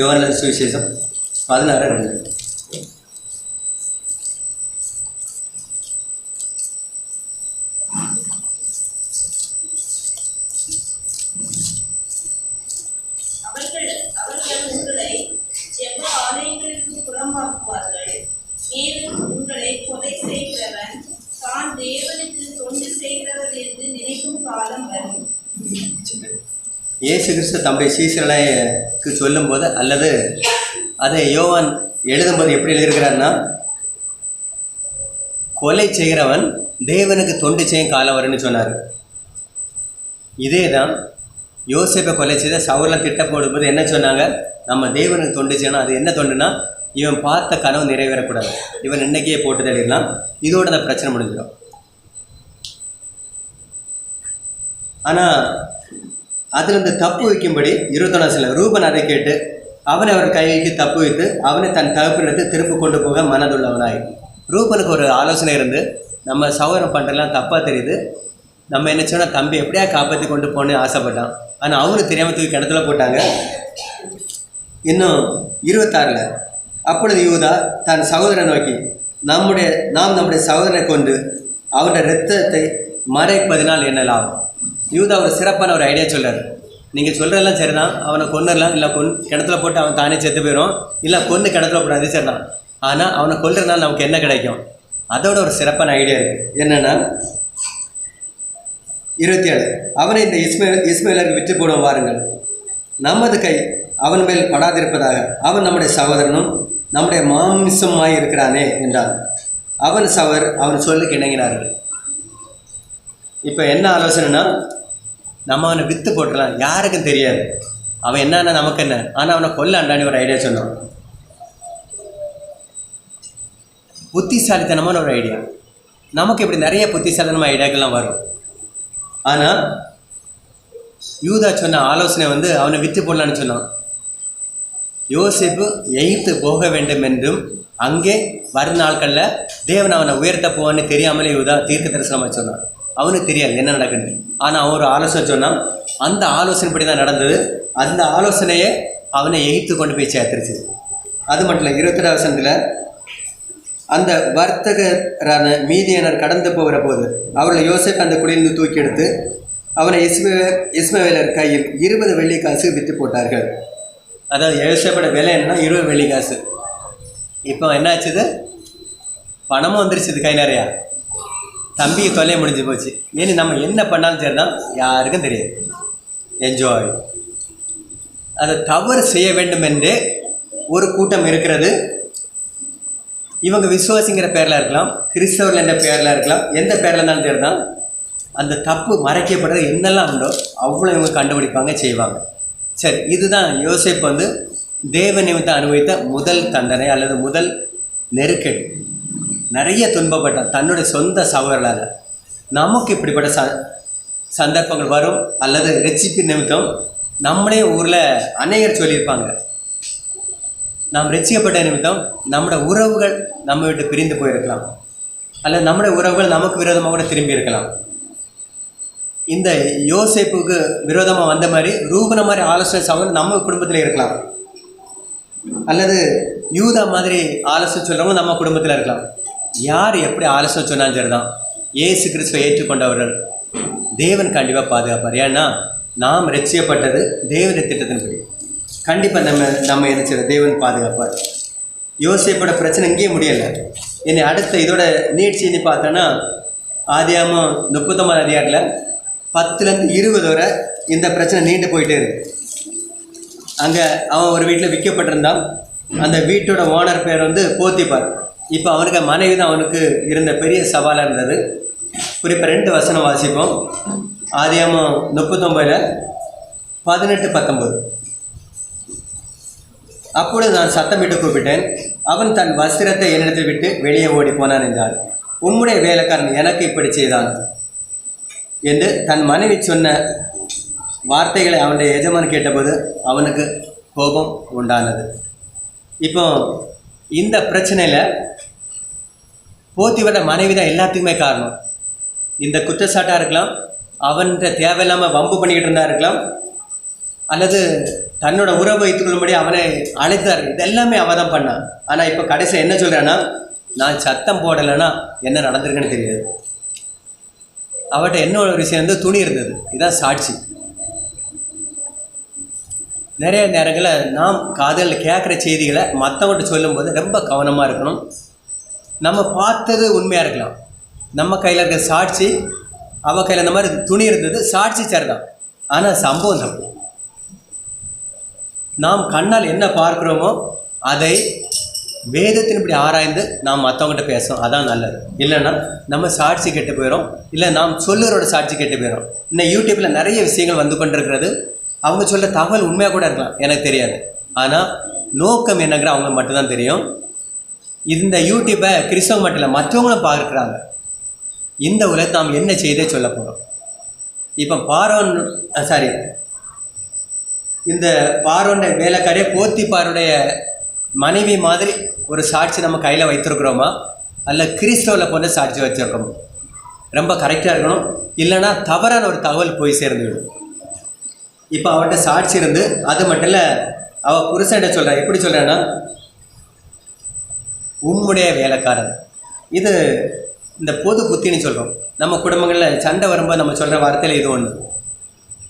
யோவான் சுவிசேஷம் 16:2. அவர்கள் உங்களை ஜெப ஆலயங்களுக்கு புறம்பாக்குவார்கள். மேலும் உங்களை கொலை செய்கிறவன் தான் தேவனுக்கு தொண்டு செய்கிறவர் என்று நினைக்கும் காலம் வரும். இயேசு கிறிஸ்து தம்முடைய சீசர்களுக்கு சொல்லும்போது அல்லது அதை யோவான் எழுதும்போது எப்படி எழுதியிருக்கிறார்னா, கொலை செய்கிறவன் தேவனுக்கு தொண்டு செய்யும் காலம் வரும்னு சொன்னார். இதே தான் யோசேப்பை கொலை செய்த சவுலாம் திட்ட போடும்போது என்ன சொன்னாங்க, நம்ம தேவனுக்கு தொண்டு செய்யணும். அது என்ன தொண்டுனா, இவன் பார்த்த கனவு நிறைவேறக்கூடாது, இவன் இன்னைக்கே போட்டு தள்ளிடலாம், இதோட அந்த பிரச்சனை முடிஞ்சிடும். ஆனால் அதிலிருந்து தப்பு வைக்கும்படி 21 ரூபன் அதை கேட்டு அவனை அவர் கைக்கு தப்பு வைத்து அவனை தன் தகப்பினத்தை திரும்ப கொண்டு போக மனதுள்ளவனாய். ரூபனுக்கு ஒரு ஆலோசனை இருந்து, நம்ம சகோதரன் பண்ணுறதுலாம் தப்பாக தெரியுது, நம்ம என்ன சொன்னால் தம்பி எப்படியா காப்பாற்றி கொண்டு போகணுன்னு ஆசைப்பட்டான். ஆனால் அவனுக்கு தெரியாமல் தூக்கி கிணத்துல போட்டாங்க. இன்னும் 26 அப்பொழுது யூதா தன் சகோதரனை நோக்கி நாம் நம்முடைய சகோதரனை கொண்டு அவருடைய இரத்தத்தை மறைப்பதினால் என்ன லாபம். யூதா ஒரு சிறப்பான ஒரு ஐடியா சொல்கிறார். நீங்கள் சொல்கிறதெல்லாம் சரிதான், அவனை கொன்னுடலாம், இல்லை கிணத்துல போட்டு அவன் தானே செத்து போயிடும், இல்லை கொன்று கிணத்துல போட்டு அது சரிதான். ஆனால் அவனை கொல்றதுனால நமக்கு என்ன கிடைக்கும்? அதோட ஒரு சிறப்பான ஐடியா இருக்குது. என்னென்னா 27, அவனை இந்த இஸ்மவேலருக்கு விற்று போடும் வாருங்கள், நமது கை அவன் மேல் படாதிருப்பதாக, அவன் நம்முடைய சகோதரனும் நம்முடைய மாமிசமாய் இருக்கிறானே என்றான். அவன் சொல்லுக்கு இணங்கினார்கள். இப்போ என்ன ஆலோசனைனா, நம்ம அவனை விற்று போட்டுடலாம், யாருக்கும் தெரியாது, அவன் என்னன்னா நமக்கு என்ன, ஆனால் அவனை கொல்ல அண்டானி ஒரு ஐடியா சொன்னான். புத்திசாலித்தனமான ஒரு ஐடியா. நமக்கு இப்படி நிறைய புத்திசாலித்தனமான ஐடியாக்கள்லாம் வரும். ஆனால் யூதா சொன்ன ஆலோசனை அவனை விற்று போடலான்னு சொன்னான். யோசேப்பு எகிப்து போக வேண்டும் என்றும் அங்கே வரும் நாட்களில் தேவன் அவனை உயர்த்த போவான்னு தெரியாமலே யூதா தீர்க்க தரிசனமாக சொன்னான். அவனுக்கு தெரியாது என்ன நடக்குன்னு. ஆனால் அவன் ஒரு ஆலோசனை சொன்னான். அந்த ஆலோசனைப்படி தான் நடந்தது. அந்த ஆலோசனையை அவனை எகிப்து கொண்டு போய் சேர்த்துருச்சு. அது மட்டும் இல்லை, 22 வசனத்தில் அந்த வர்த்தகரான மீதியனர் கடந்து போகிற போது அவர்கள் யோசேப்பு அந்த குடியிலிருந்து தூக்கி எடுத்து அவனை இஸ்மவேலர் கையில் 20 வெள்ளிக்காசு விற்று போட்டார்கள். அதாவது யோசேப்போட விலை என்னன்னா 20 வெள்ளிக்காசு. இப்போ என்ன ஆச்சுது? பணமும் வந்துருச்சுது கை நிறையா. தம்பியை தொல்லையை முடிஞ்சு போச்சு. ஏன்னு நம்ம என்ன பண்ணாலும் சரிதான், யாருக்கும் தெரியாது. என்ஜாய். அதை தவறு செய்ய வேண்டும் என்று ஒரு கூட்டம் இருக்கிறது. இவங்க விசுவாசிங்கிற பேரில் இருக்கலாம், கிறிஸ்தவர்கள் என்ற பேரில் இருக்கலாம், எந்த பேரில் இருந்தாலும் சரிதான். அந்த தப்பு மறைக்கப்படுறது என்னெல்லாம் உண்டோ அவ்வளோ இவங்க கண்டுபிடிப்பாங்க, செய்வாங்க. சரி, இதுதான் யோசேப்பு தேவ நிமித்தம் அனுபவித்த முதல் தண்டனை அல்லது முதல் நெருக்கடி. நிறைய துன்பப்பட்டான் தன்னுடைய சொந்த சகோதரர்களால். நமக்கு இப்படிப்பட்ட சந்தர்ப்பங்கள் வரும். அல்லது ரட்சிப்பு நிமித்தம் நம்மளே ஊரில் அநேகர் சொல்லியிருப்பாங்க, நாம் ரட்சிக்கப்பட்ட நிமித்தம் நம்முடைய உறவுகள் நம்ம விட்டு பிரிந்து போயிருக்கலாம், அல்லது நம்முடைய உறவுகள் நமக்கு விரோதமாக கூட திரும்பி இருக்கலாம். இந்த யோசேப்புக்கு விரோதமாக வந்த மாதிரி ரூபன மாதிரி ஆலோசனை சகோதரர் நம்ம குடும்பத்தில் இருக்கலாம், அல்லது யூதா மாதிரி ஆலோசனை சொல்கிறவங்க நம்ம குடும்பத்தில் இருக்கலாம். யார் எப்படி ஆலோசனை சொன்னாலும் சரிதான், இயேசு கிறிஸ்துவை ஏற்றுக்கொண்டவர்கள் தேவன் கண்டிப்பாக பாதுகாப்பார். ஏன்னா நாம் ரட்சிக்கப்பட்டது தேவனுடைய திட்டத்தின்படி. கண்டிப்பாக நம்ம என்ன செய்ய தேவன் பாதுகாப்பார். யோசேப்போட பிரச்சனை இங்கேயே முடியலை. என்னை அடுத்த இதோட நீட்சின்னு பார்த்தோன்னா ஆதியாகமம் 39 அதிகாரத்தில் 10 to 20 வரை இந்த பிரச்சனை நீண்டு போயிட்டே இருக்கு. அங்கே அவன் ஒரு வீட்டில் விற்கப்பட்டிருந்தான். அந்த வீட்டோட ஓனர் பேர் போத்திபார். இப்போ அவனுக்கு மனைவி தான் அவனுக்கு இருந்த பெரிய சவாலாக இருந்தது. குறிப்பாக 2 வசனம் வாசிப்போம். ஆதியாகமம் 39 18, 19. அப்பொழுது நான் சத்தமிட்டு கூப்பிட்டேன், அவன் தன் வஸ்திரத்தை என்னிடத்தில் விட்டு வெளியே ஓடி போனான் என்றான். உம்முடைய வேலைக்காரன் எனக்கு இப்படி செய்தான் என்று தன் மனைவி சொன்ன வார்த்தைகளை அவனுடைய எஜமான் கேட்டபோது அவனுக்கு கோபம் உண்டானது. இப்போ இந்த பிரச்சனையில் போத்திவர மனைவி தான் எல்லாத்துக்குமே காரணம். இந்த குற்றச்சாட்டாக இருக்கலாம், அவன்கிட்ட தேவையில்லாமல் வம்பு பண்ணிக்கிட்டு இருந்தா இருக்கலாம், அல்லது தன்னோட உறவை வைத்துக்கொள்ளும்படி அவனை அழைத்தார். இது எல்லாமே அவன் தான் பண்ணான். ஆனால் இப்போ கடைசியில் என்ன சொல்கிறான்னா, நான் சத்தம் போடலைன்னா என்ன நடந்திருக்குன்னு தெரியாது. அவர்கிட்ட என்ன ஒரு விஷயம் துணி இருந்தது. இதுதான் சாட்சி. நிறைய நேரங்களில் நாம் காதலில் கேட்குற செய்திகளை மற்றவங்கள்ட்ட சொல்லும்போது ரொம்ப கவனமாக இருக்கணும். நம்ம பார்த்தது உண்மையாக இருக்கலாம், நம்ம கையில் இருக்கிற சாட்சி, அவள் கையில் இந்த மாதிரி துணி இருந்தது, சாட்சி சரிதான், ஆனால் சம்பவம் தப்பு. நாம் கண்ணால் என்ன பார்க்குறோமோ அதை வேதத்தின்படி ஆராய்ந்து நாம் மற்றவங்ககிட்ட பேசுகிறோம், அதான் நல்லது. இல்லைன்னா நம்ம சாட்சி கெட்டு போயிடும், இல்லை நாம் சொல்லுறோட சாட்சி கெட்டு போயிடும். இன்னும் யூடியூப்பில் நிறைய விஷயங்கள் வந்து கொண்டிருக்கிறது. அவங்க சொல்கிற தகவல் உண்மையாக கூட இருக்கலாம், எனக்கு தெரியாது. ஆனால் நோக்கம் என்னங்கிற அவங்க மட்டும்தான் தெரியும். இந்த யூடியூப்பை கிறிஸ்தவங்க மட்டும் இல்லை மற்றவங்களும் பார்க்குறாங்க. இந்த உலகத்தை நாம் என்ன செய்தே சொல்ல போகிறோம். இப்போ இந்த பார்வோனுடைய வேலைக்காரே போத்திபாருடைய மனைவி மாதிரி ஒரு சாட்சி நம்ம கையில் வைத்திருக்கிறோமா, அல்ல கிறிஸ்தவத்தில் போன்ற சாட்சி வச்சுருக்கோமா? ரொம்ப கரெக்டாக இருக்கணும், இல்லைன்னா தவறான ஒரு தகவல் போய் சேர்ந்துவிடும். இப்போ அவன்கிட்ட சாட்சி இருந்து, அது மட்டும் இல்லை, அவள் புருஷன்கிட்ட சொல்கிறான். எப்படி சொல்கிறான்னா, உம்முடைய வேலைக்காரன். இது இந்த பொது புத்தின்னு சொல்கிறோம். நம்ம குடும்பங்களில் சண்டை வரும்போது நம்ம சொல்கிற வார்த்தையில் இது ஒன்று.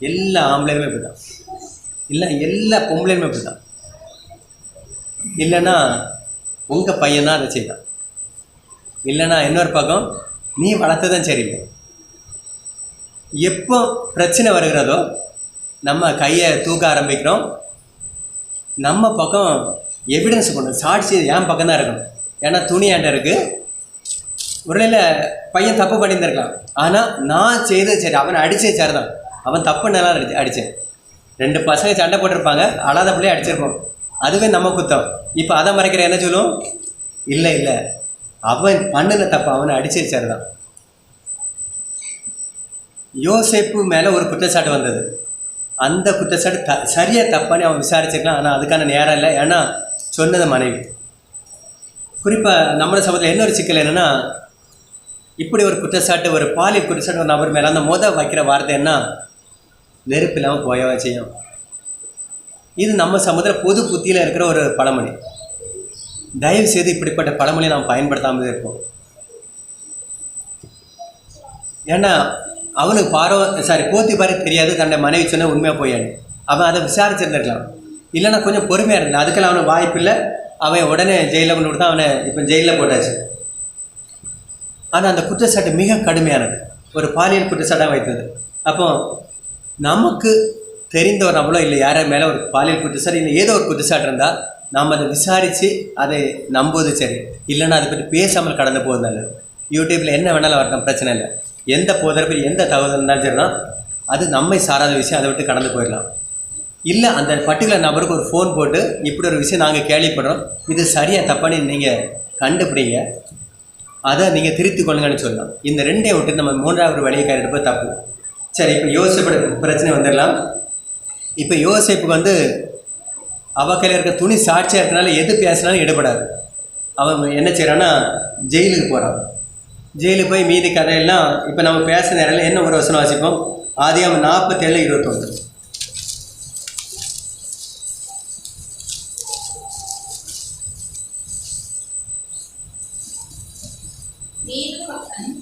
எல்லா ஆம்பளையுமே இப்படி தான், இல்லை எல்லா பொம்பளையுமே இப்படி தான். இல்லைன்னா உங்கள் பையன் தான் அதை செய்தான், இல்லைன்னா இன்னொரு பக்கம் நீ வளர்த்ததான் சரியில்லை. எப்போ பிரச்சனை வருகிறதோ நம்ம கையை தூக்க ஆரம்பிக்கிறோம். நம்ம பக்கம் எவிடன்ஸ் கொண்டு சாட்சி என் பக்கம் தான் இருக்கணும். ஏன்னா துணி என்கிட்ட இருக்குது. ஒருவேளை பையன் தப்பு பண்ணியிருந்திருக்கலாம், ஆனால் நான் செய்தது சரி, அவனை அடித்தே சரி தான், அவன் தப்பு நல்லா அடித்தேன். 2 பசங்க சண்டை போட்டிருப்பாங்க, அழாத பிள்ளையே அடிச்சிருப்போம், அதுவே நம்ம குத்தம். இப்போ அதை மறைக்கிற என்ன சொல்லுவோம்? இல்லை இல்லை, அவன் பண்ணின தப்பு, அவனை அடித்தே சரி தான். யோசேப்பு மேலே ஒரு குற்றச்சாட்டு வந்தது. அந்த குற்றச்சாட்டு சரியாக தப்பானே அவன் விசாரிச்சுக்கலாம், ஆனால் அதுக்கான நேரம் இல்லை. ஏன்னா சொன்னது மனைவி. குறிப்பாக நம்ம சமூகத்தில் இன்னொரு சிக்கல் என்னென்னா, இப்படி ஒரு குற்றச்சாட்டு, ஒரு பாலியல் குற்றச்சாட்டு ஒரு நபர் மேலே அந்த வைக்கிற வார்த்தை என்ன? நெருப்பு இல்லாமல் போயவா செய்யும். இது நம்ம சமூகத்தில் பொது புத்தியில் இருக்கிற ஒரு பழமொழி. தயவு செய்து இப்படிப்பட்ட பழமொழியை நாம் பயன்படுத்தாமல் இருப்போம். ஏன்னா அவனுக்கு போத்திபாரு தெரியாது தன்னை மனைவி சொன்ன உண்மையாக போயாடு. அவன் அதை விசாரிச்சிருந்துருக்கலாம், இல்லைன்னா கொஞ்சம் பொறுமையாக இருந்தான். அதுக்கெல்லாம் அவனுக்கு வாய்ப்பில்லை. அவன் உடனே ஜெயிலில் கொண்டு கொடுத்தா, அவனை இப்போ ஜெயிலில் போட்டாச்சு. ஆனால் அந்த குற்றச்சாட்டு மிக கடுமையானது, ஒரு பாலியல் குற்றச்சாட்டாக வைத்தது. அப்போ நமக்கு தெரிந்த ஒரு நபளோ இல்லை யாரை மேலே ஒரு பாலியல் குற்றச்சாட்டு இல்லை ஏதோ ஒரு குற்றச்சாட்டு இருந்தால் நாம் அதை விசாரித்து அதை நம்புவது சரி, இல்லைன்னா அதை பற்றி பேசாமல் கடந்து போவது நல்லது. யூடியூப்பில் என்ன வேணாலும் வரட்டும், பிரச்சனை இல்லை. எந்த போதரப்பில் எந்த தகவல் இருந்தாலும் சரி தான், அது நம்மை சாராத விஷயம், அதை விட்டு கடந்து போயிடலாம். இல்லை அந்த பர்டிகுலர் நபருக்கு ஒரு ஃபோன் போட்டு இப்படி ஒரு விஷயம் நாங்கள் கேள்விப்படுறோம், இது சரியாக தப்பானு நீங்கள் கண்டுபிடிங்க, அதை நீங்கள் திருத்தி கொள்ளுங்கன்னு சொல்லலாம். இந்த 2ஐயும் விட்டு நம்ம 3வது வழியை கையெடுப்பது தப்பு. சரி, இப்போ யோசிப்போட பிரச்சனை வந்துடலாம். இப்போ யோசிப்புக்கு அவ கையில் இருக்க துணி சாட்சியாக இருக்கனால எது பேசினாலும் எடுபடாது. அவன் என்ன செய்கிறான்னா ஜெயிலுக்கு போகிறான். ஜெயிலுக்கு போய் மீதி கதையெல்லாம் இப்போ நம்ம பேச நேரம் என்ன ஒரு வசனம் வாசிப்போம்? ஆதியாகமம் 47:21. மேலும் அவன்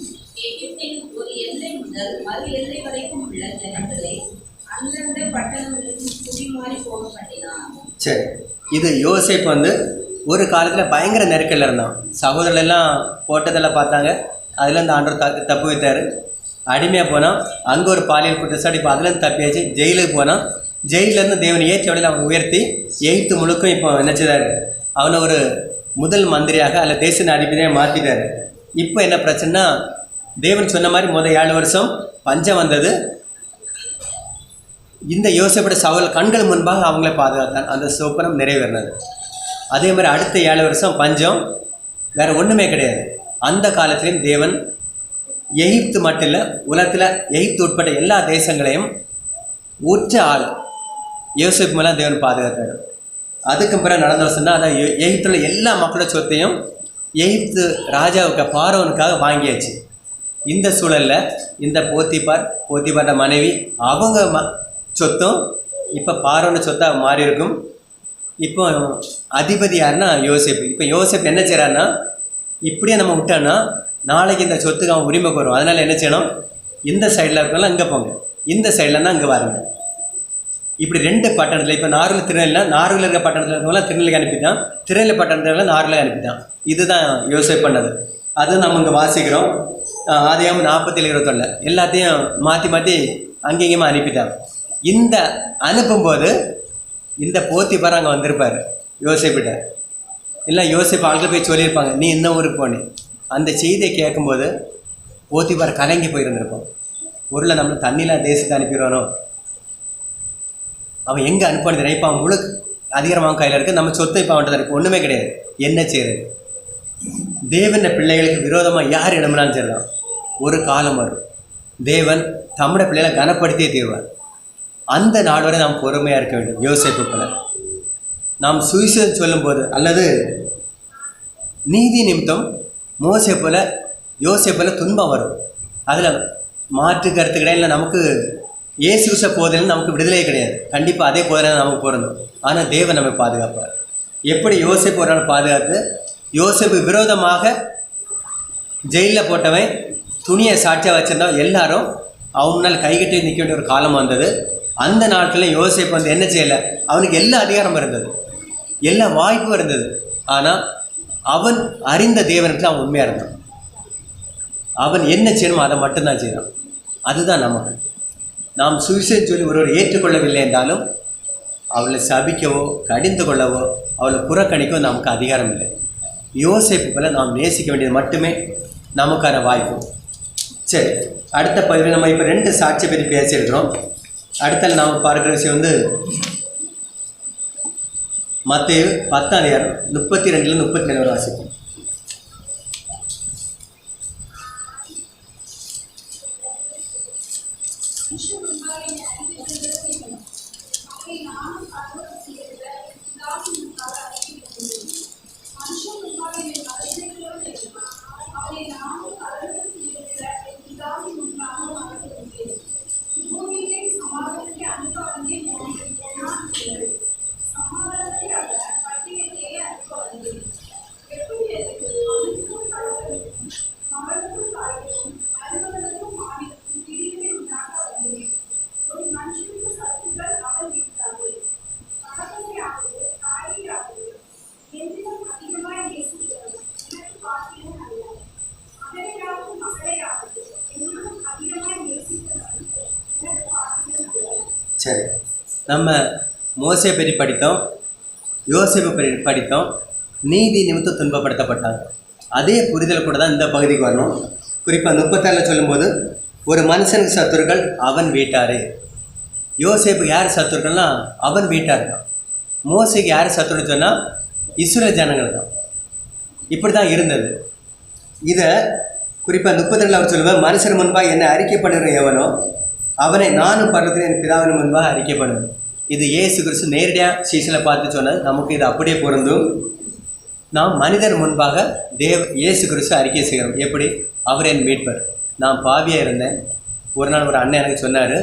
எகிப்தின் ஒரு எல்லை முதல் மறு எல்லை வரைக்கும் உள்ள ஜனங்களை அந்தந்த பட்டணங்களுக்கு குடிமாறி போக பண்ணினான். சரி, இது யோசேப்பு ஒரு காலத்தில் பயங்கர நெருக்கல்ல இருந்தான். சகோதரர்கள் எல்லாம் போட்டதெல்லாம் பார்த்தாங்க, அதில் இந்த ஆண்டவர் தப்பு வைத்தார். அடிமையாக போனான், அங்கே ஒரு பாலியல் குற்றச்சாட்டு, இப்போ அதுலேருந்து தப்பியாச்சு. ஜெயிலுக்கு போனான். ஜெயிலேருந்து தேவன் ஏற்றி வழியில் அவன் உயர்த்தி எகிப்து முழுக்கும் இப்போ நினச்சிதார். அவனை ஒரு முதல் மந்திரியாக அல்ல தேச அதிபதியாக மாற்றிட்டார். இப்போ என்ன பிரச்சனைனா, தேவன் சொன்ன மாதிரி முதல் 7 வருஷம் பஞ்சம் வந்தது. இந்த யோசேப்போட சகோதரர் கண்கள் முன்பாக அவங்கள பாதுகாத்தான். அந்த சொப்பனம் நிறைவேறினது. அதே மாதிரி அடுத்த 7 வருஷம் பஞ்சம், வேறு ஒன்றுமே கிடையாது. அந்த காலத்திலையும் தேவன் எகிப்து மட்டும் இல்லை, உலகத்தில் எகிப்து உட்பட்ட எல்லா தேசங்களையும் உற்ற ஆள் யோசேப்பு மேலே தேவன் பாதுகாத்தார். அதுக்கு பிறகு நடந்த வருஷம் தான், அதான் எகிப்துள்ள எல்லா மக்களோட சொத்தையும் எகிப்து ராஜாவுக்கு பார்வோனுக்காக வாங்கியாச்சு. இந்த சூழலில் இந்த போத்திபாரோட மனைவி அவங்க சொத்தும் இப்போ பார்வோன சொத்தாக மாறி இருக்கும். இப்போ அதிபதி யாருன்னா யோசேப்பு. இப்போ யோசேப்பு என்ன செய்கிறாருன்னா, இப்படியே நம்ம விட்டோன்னா நாளைக்கு இந்த சொத்துக்கு அவன் உரிமை போகிறோம். அதனால் என்ன செய்யணும், இந்த சைடில் இருக்கலாம் இங்கே போங்க, இந்த சைடில்னா இங்கே வாருங்க. இப்படி 2 பட்டணத்தில், இப்போ நார்வில் திருநெல்னா நார்வில் இருக்க பட்டணத்தில் இருக்கவங்களாம் திருநெல்வேலிக்கு அனுப்பிட்டான், திருநெல்வேலி பட்டணத்தில் நார்வில் அனுப்பிட்டான். இதுதான் யோசேப்பு பண்ணது. அது நம்ம இங்கே வாசிக்கிறோம். ஆதியாகமம் 47:21 எல்லாத்தையும் மாற்றி மாற்றி அங்கேயுமா அனுப்பிட்டான். இந்த அனுப்பும்போது இந்த போத்திபார் அங்கே வந்திருப்பார் யோசேப்பிட்ட. இல்லை யோசேப்பு ஆட்கள் போய் சொல்லியிருப்பாங்க, நீ இந்த ஊருக்கு போனே. அந்த செய்தியை கேட்கும்போது போத்திபார் கலங்கி போயிருந்திருப்பான். ஊரில் நம்ம தண்ணியில் தேசத்தை அனுப்பிடுவானோ, அவன் எங்கே அனுப்பானது இப்போ அவன் முழு அதிகாரமாக கையில் இருக்குது, நம்ம சொத்தை இப்போ அவன்கிட்ட இருக்குது, ஒன்றுமே கிடையாது. என்ன செய்யறது? தேவன பிள்ளைகளுக்கு விரோதமாக யார் இடம்னாலும் சரிதான், ஒரு காலம் வரும் தேவன் தம்முடைய பிள்ளைகளை கனப்படுத்தியே தீர்வார். அந்த நாள் வரை நாம் பொறுமையாக இருக்க வேண்டும். யோசேப்பு போல நாம் சுவிசேஷம் சொல்லும்போது அல்லது நீதி நிமித்தம் யோசேப்பு போல துன்பம் வரும். அதில் மாற்று கருத்து கிடையாது. இல்லை நமக்கு இயேசு போதிலும் நமக்கு விடுதலை கிடையாது. கண்டிப்பாக அதே போதில நமக்கு போறணும். ஆனால் தேவன் நம்மை பாதுகாப்பார். எப்படி யோசேப்பு ஒரு நாள் பாதுகாத்து, யோசேப்பு விரோதமாக ஜெயிலில் போட்டவன் துணியை சாட்சியாக வச்சிருந்தவன் எல்லாரும் அவன் முன்னால் கைகட்டி நிற்க வேண்டிய ஒரு காலம் வந்தது. அந்த நாட்களில் யோசேப்பு வந்து என்ன செய்யலை, அவனுக்கு எல்லா அதிகாரமும் இருந்தது, எல்லா வாய்ப்பும் இருந்தது. ஆனால் அவன் அறிந்த தேவனுக்கு அவன் உண்மையாக இருந்தான். அவன் என்ன செய்யணுமோ அதை மட்டும்தான் செய்யறான். அதுதான் நமக்கு. நாம் சுவிசேஷம் சொல்லி ஒருவர் ஏற்றுக்கொள்ளவில்லை என்றாலும் அவளை சபிக்கவோ கடிந்து கொள்ளவோ அவளை புறக்கணிக்கவோ நமக்கு அதிகாரம் இல்லை. யோசேப்பு போல நாம் நேசிக்க வேண்டியது மட்டுமே நமக்கான வாய்ப்பு. சரி, அடுத்த பதிவில் நம்ம இப்போ 2 சாட்சியை பற்றி பேசியிருக்கிறோம். அடுத்த நாம் பார்க்குற விஷயம் வந்து மத்தேயு 10:32-37 வாசிப்போம். சரி, நம்ம மோசே பற்றி படித்தோம், யோசேப்பை பற்றி படித்தோம். நீதி நிமித்தம் துன்பப்படுத்தப்பட்டாங்க. அதே புரிதல் கூட தான் இந்த பகுதிக்கு வரணும். குறிப்பாக 36 சொல்லும்போது ஒரு மனுஷனுக்கு சத்துருக்கள் அவன் வீட்டார். யோசேப்புக்கு யார் சத்துருக்கள்னா அவன் வீட்டார் தான். மோசேக்கு யார் சத்துருன்னு சொன்னால் இஸ்ரேல் ஜனங்கள் தான். இப்படி தான் இருந்தது. இதை குறிப்பாக 32 அவர் சொல்லுவார், மனுஷன் முன்பாக என்னை அறிக்கைப்படுகிற எவனோ அவனை நானும் பரலோகத்தில் என் பிதாவின் முன்பாக அறிக்கைப்படுவேன். இது இயேசு கிறிஸ்து நேரடியாக சீசனை பார்த்து சொன்னது. நமக்கு இது அப்படியே பொருந்தும். நாம் மனிதர் முன்பாக இயேசு கிறிஸ்து அறிக்கை செய்கிறோம். எப்படி? அவர் என் மீட்பர். நான் பாவியாக இருந்தேன். ஒரு நாள் ஒரு அண்ணன் எனக்கு சொன்னார்,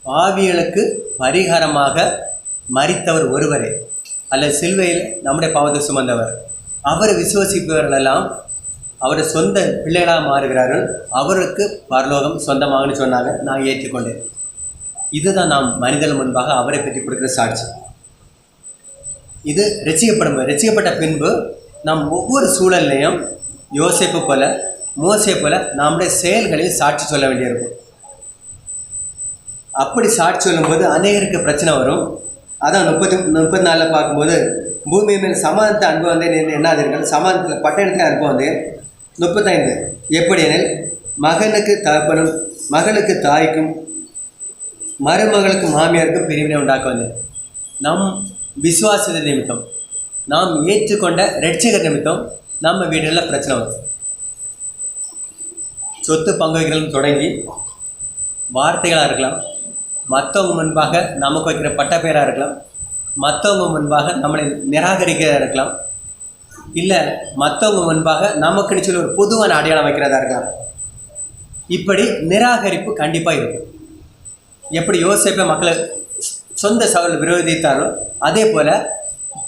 பாவிகளுக்கு பரிகாரமாக மரித்தவர் ஒருவரே, அல்லது சிலுவையில் நம்முடைய பாவத்தை சுமந்தவர். அவரை விசுவசிப்பவர்களெல்லாம் அவரை சொந்த பிள்ளைகளாக மாறுகிறார்கள், அவருக்கு பரலோகம் சொந்தமாகனு சொன்னாங்க. நான் ஏற்றுக்கொண்டேன். இதுதான் நாம் மனிதர்கள் முன்பாக அவரை பற்றி கொடுக்குற சாட்சி. இது ரட்சிக்கப்பட்ட பின்பு நாம் ஒவ்வொரு சூழல்லையும் யோசேப்பு போல மோசே போல நம்முடைய செயல்களில் சாட்சி சொல்ல வேண்டியிருக்கும். அப்படி சாட்சி சொல்லும்போது அநேகருக்கு பிரச்சனை வரும். அதான் 34 பார்க்கும்போது பூமி மேல் சமாதானத்தை அன்பு வந்தேன் என்னாதீர்கள், சமாதானத்தில் பட்டணத்தில் அனுப்ப வந்தேன். 35 எப்படி எனில் மகனுக்கு தகப்பனும் மகளுக்கு தாய்க்கும் மருமகளுக்கு மாமியாருக்கும் பிரிவினை உண்டாக்க வந்தேன். நம் விசுவாச நிமித்தம், நாம் ஏற்றுக்கொண்ட இரட்சகர் நிமித்தம் நம்ம வீடுகளில் பிரச்சனை வரும். சொத்து பங்கு வைக்கிறதும் தொடங்கி வார்த்தைகளாக இருக்கலாம், மற்றவங்க முன்பாக நமக்கு வைக்கிற பட்டப்பேராக இருக்கலாம், மற்றவங்க முன்பாக நம்மளை நிராகரிக்கிறதா இருக்கலாம், இல்லை மற்றவங்க முன்பாக நமக்குன்னு சொல்லி ஒரு பொதுவான அடையாளம் வைக்கிறதா இருக்கலாம். இப்படி நிராகரிப்பு கண்டிப்பாக இருக்கும். எப்படி யோசேப்பை மக்களை சொந்த சகோதரர்கள் விரோதித்தாரோ அதே போல்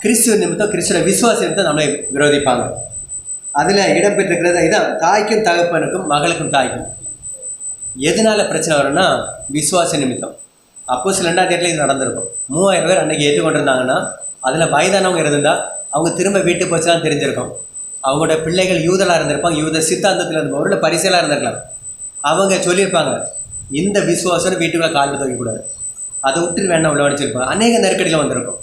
கிறிஸ்துவ நிமித்தம் கிறிஸ்துவ விசுவாச நிமித்தம் நம்மளை விரோதிப்பாங்க. அதில் இடம்பெற்றிருக்கிறது இதான், தாய்க்கும் தகப்பனுக்கும் மகளுக்கும் தாய்க்கும். எதனால் பிரச்சனை வரும்னா விசுவாச நிமித்தம். அப்போஸ்தலர் 2 இது நடந்திருக்கும். 3000 பேர் அன்றைக்கி ஏற்றுக்கொண்டிருந்தாங்கன்னா அதில் வயதானவங்க இருந்தால் அவங்க திரும்ப வீட்டுக்கு போச்சு தான் தெரிஞ்சிருக்கும். அவங்களோட பிள்ளைகள் யூதலாக இருந்திருப்பாங்க, யூத சித்தாந்தத்தில் இருந்தவங்க, ஒரு பரிசலாக இருந்திருக்கலாம். அவங்க சொல்லியிருப்பாங்க, இந்த விசுவாசம் வீட்டுக்குள்ளே காலில் தூக்கக்கூடாது, அதை விட்டு வேணா உள்ள வச்சிருப்பாங்க. அநேக நெருக்கடியில் வந்திருக்கும்.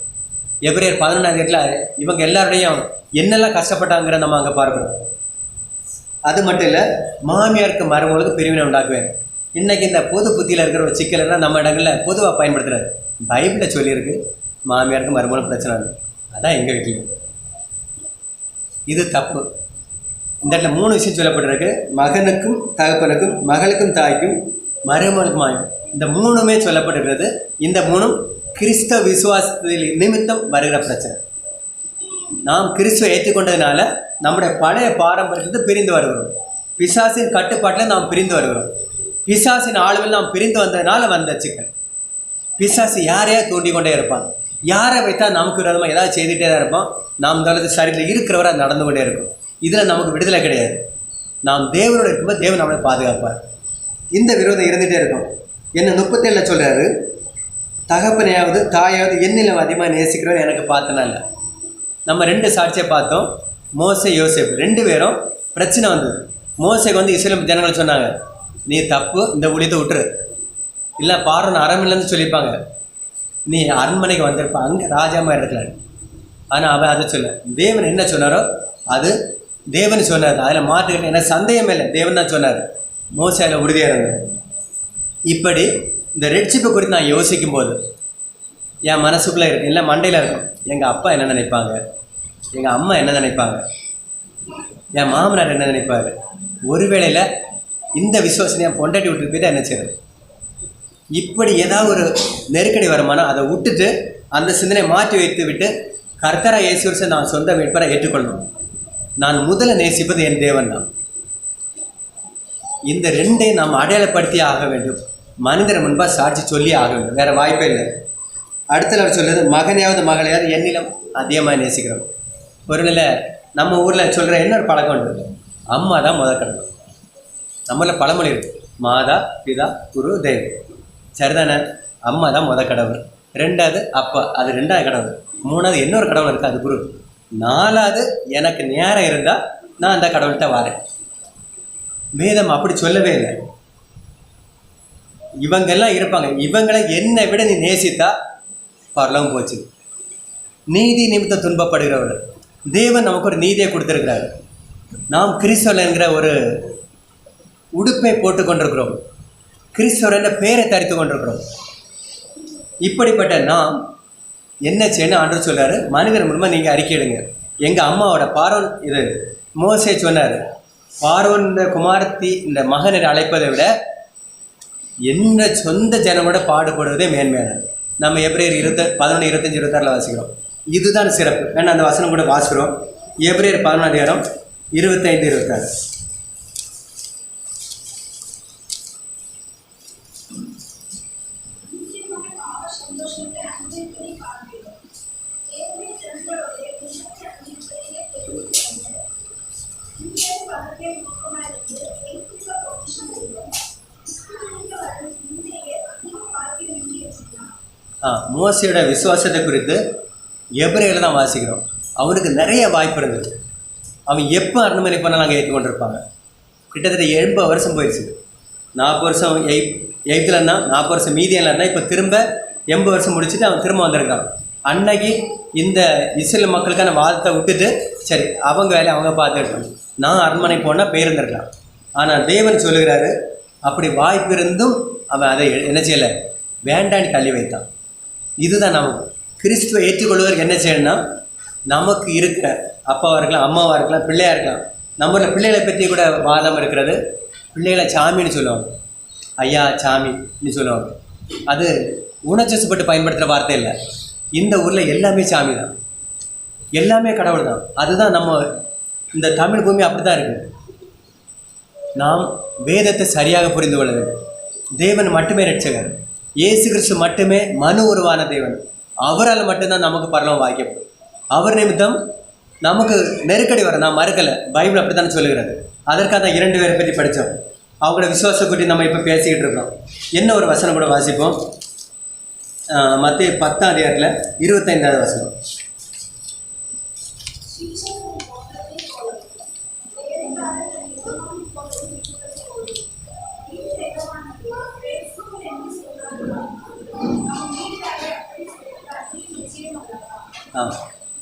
எபிரேயர் 11 இவங்க எல்லாருடையும் என்னெல்லாம் கஷ்டப்பட்டாங்கிற நம்ம அங்கே பார்க்குறோம். அது மட்டும் இல்லை, மாமியாருக்கு மருமகளுக்கு பிரிவினை உண்டாக்குவேன். இன்றைக்கி இந்த பொது புத்தியில் இருக்கிற ஒரு சிக்கலெல்லாம் நம்ம இடங்களில் பொதுவாக பயன்படுத்துகிறாரு. பைபிளில் சொல்லியிருக்கு மாமியாருக்கு மருமகளுக்கு பிரச்சனை இல்லை. அதான் எங்கள் வீட்டில் இது தப்பு. இந்த இடத்துல 3 விஷயம் சொல்லப்பட்டிருக்கு. மகனுக்கும் தகப்பனுக்கும் மகளுக்கும் தாய்க்கும் மருமகளுக்கும் மாயும். இந்த 3மே சொல்லப்பட்டிருக்கிறது. இந்த 3ம் கிறிஸ்தவ விசுவாசத்தில் நிமித்தம் வருகிற பிரச்சனை. நாம் கிறிஸ்துவை ஏற்றுக்கொண்டதுனால நம்முடைய பழைய பாரம்பரியத்தை பிரிந்து வருகிறோம். பிசாசின் கட்டுப்பாட்டில் நாம் பிரிந்து வருகிறோம். பிசாசின் ஆளுவில் நாம் பிரிந்து வந்ததுனால வந்த சிக்கல். பிசாசு யாரையா தூண்டி கொண்டே இருப்பான். யாரை வைத்தா நமக்கு விரோதமாக ஏதாவது செய்துகிட்டே தான் இருப்போம். நாம் இந்த சரீரத்தில் இருக்கிறவரை நடந்து கொண்டே இருக்கும். இதில் நமக்கு விடுதலை கிடையாது. நாம் தேவனோடு இருக்கும்போது தேவன் நம்மளை பாதுகாப்பார். இந்த விரோதம் இருந்துகிட்டே இருக்கும். என்ன 37 சொல்கிறாரு, தகப்பனையாவது தாயாவது என்னில் அதிகமாக நேசிக்கிறவன் எனக்கு பார்த்தனால. நம்ம 2 சாட்சியை பார்த்தோம். மோசே யோசேப்பு 2 பேரும் பிரச்சனை வந்தது. மோசேக்கு வந்து இஸ்ரேல் ஜனங்கள் சொன்னாங்க, நீ தப்பு, இந்த ஊழியத்தை விட்டுரு, இல்லை பார்வன் அரண்மனையிலேருந்து சொல்லியிருப்பாங்க, நீ அரண்மனைக்கு வந்திருப்ப, அங்கே ராஜாமா இருக்கலாம். ஆனால் அவன் அதை சொல்ல, தேவன் என்ன சொன்னாரோ அது தேவன் சொன்னார், அதில் மாற்றுகள் எனக்கு சந்தேகமே இல்லை, தேவன் தான் சொன்னார். மோசே அதில் உறுதியாக இருந்தார். இப்படி இந்த ரெட்சிப்பை குறித்து நான் யோசிக்கும் போது என் மனசுக்குள்ளே இருக்கு, இல்லை மண்டையில் இருக்கும், எங்கள் அப்பா என்ன நினைப்பாங்க, எங்கள் அம்மா என்ன நினைப்பாங்க, என் மாமனார் என்ன நினைப்பார், ஒருவேளையில் இந்த விசுவாசனை என் பொண்டாட்டி விட்டுட்டு போய்ட்டு என்ன செய்யறது, இப்படி ஏதாவது ஒரு நெருக்கடி வருமானம் அதை விட்டுட்டு அந்த சிந்தனை மாற்றி வைத்து விட்டு கர்த்தராகிய இயேசு கிறிஸ்துவை நான் சொந்த மீட்பராக ஏற்றுக்கொள்ளணும். நான் முதல்ல நேசிப்பது என் தேவன் தான். இந்த 2ஐயும் நாம் அடையாளப்படுத்தி ஆக வேண்டும். மனிதர் முன்பாக சாட்சி சொல்லி ஆக வேண்டும், வேறு வாய்ப்பே இல்லை. அடுத்த அவர் சொல்லுது, மகனையாவது மகளையாவது என்னிலும் அதிகமாக நேசிக்கிறோம். ஒரு நிலை நம்ம ஊரில் சொல்கிற இன்னொரு பழக்கம் உண்டு, அம்மா தான் கடவுள். நம்மள பழமொழி இருக்கு, மாதா பிதா குரு தெய்வம். சரிதானே? அம்மா தான் கடவுள், 2வது அப்பா, அது 2வது கடவுள், 3வது இன்னொரு கடவுள் இருக்குது, அது குரு, 4வது எனக்கு நேரம் இருந்தால் நான் அந்த கடவுள்கிட்ட வரேன். வேதம் அப்படி சொல்லவே இல்லை. இவங்கெல்லாம் இருப்பாங்க, இவங்களை என்னை விட நீ நேசித்தா பரலோகம் போச்சு. நீதி நிமித்தம் துன்பப்படுகிறவர் தேவன் நமக்கு ஒரு நீதியை கொடுத்துருக்கிறார். நாம் கிறிஸ்தவர் என்கிற ஒரு உடுப்பை போட்டு கொண்டிருக்கிறோம், கிறிஸ்தவர் என்ற பெயரை தரித்து கொண்டிருக்கிறோம். இப்படிப்பட்ட நாம் என்ன செய்யணும் ஆண்டவர் சொல்கிறாரு, மனிதர் மூலமாக நீங்கள் அறிக்கையிடுங்க. எங்கள் அம்மாவோட பார்வோன், இது மோசே சொன்னார், பார்வோன் இந்த குமாரத்தி இந்த மகனை அழைப்பதை விட எந்த சொந்த ஜனமோட பாடுபடுவதே மேன்மையானது. நம்ம எப்ரேயர் 11, 25, 26 வாசிக்கிறோம். இதுதான் சிறப்பு. வேணா அந்த வசனம் கூட வாசிக்கிறோம். எப்ரேயர் 11, 25, 26. மோசையோட விசுவாசத்தை குறித்து எபிரேயரில் தான் வாசிக்கிறோம். அவனுக்கு நிறைய வாய்ப்பு இருந்தது. அவன் எப்போ அரண்மனை பண்ணால் நாங்கள் ஏற்றுக்கொண்டிருப்பாங்க. கிட்டத்தட்ட 80 வருஷம் போயிடுச்சு. 40 வருஷம் 8th 40 வருஷம் மீதியில் இருந்தால் இப்போ திரும்ப 80 வருஷம் முடிச்சுட்டு அவன் திரும்ப வந்திருக்கான். அன்னைக்கு இந்த இஸ்ரேல் மக்களுக்கான வாதத்தை விட்டுட்டு சரி அவங்க வேலையை அவங்க பார்த்துட்டு நான் அரண்மனை போனால் போயிருந்திருக்கலாம். ஆனால் தேவன் சொல்லுகிறாரு, அப்படி வாய்ப்பு இருந்தும் அவன் அதை என்ன செய்யலை, வேண்டான்னு தள்ளி வைத்தான். இதுதான் நமக்கு கிறிஸ்துவை ஏற்றுக்கொள்வதற்கு என்ன செய்யணும்னா, நமக்கு இருக்கிற அப்பாவாக இருக்கலாம், அம்மாவாக இருக்கலாம், பிள்ளையாக இருக்கலாம். நம்மள பிள்ளைகளை பற்றி கூட வாதம் இருக்கிறது. பிள்ளைகளை சாமின்னு சொல்லுவாங்க, ஐயா சாமின்னு சொல்லுவாங்க. அது உணர்ச்சிப்பட்டு பயன்படுத்துகிற வார்த்தை இல்லை. இந்த ஊரில் எல்லாமே சாமி தான், எல்லாமே கடவுள் தான். அதுதான் நம்ம இந்த தமிழ் பூமி அப்படி தான் இருக்குது. நாம் வேதத்தை சரியாக புரிந்து கொள்ள வேண்டும். தேவன் மட்டுமே ரட்சகர், இயேசு கிறிஸ்து மட்டுமே மனு உருவான தேவன். அவரால் மட்டும்தான் நமக்கு பரலோகம் வாய்க்கப்படும். அவர் நிமித்தம் நமக்கு நெருக்கடி வர நான் மறுக்கலை, பைபிள் அப்படி தானே சொல்லுகிறது. அதற்காக தான் 2 பேரை பற்றி படித்தோம். அவங்களோட விசுவாசத்தை பற்றி நம்ம இப்போ பேசிக்கிட்டு இருக்கோம். என்ன ஒரு வசனம் கூட வாசிப்போம். மத்தேயு 10 25 வசனம்.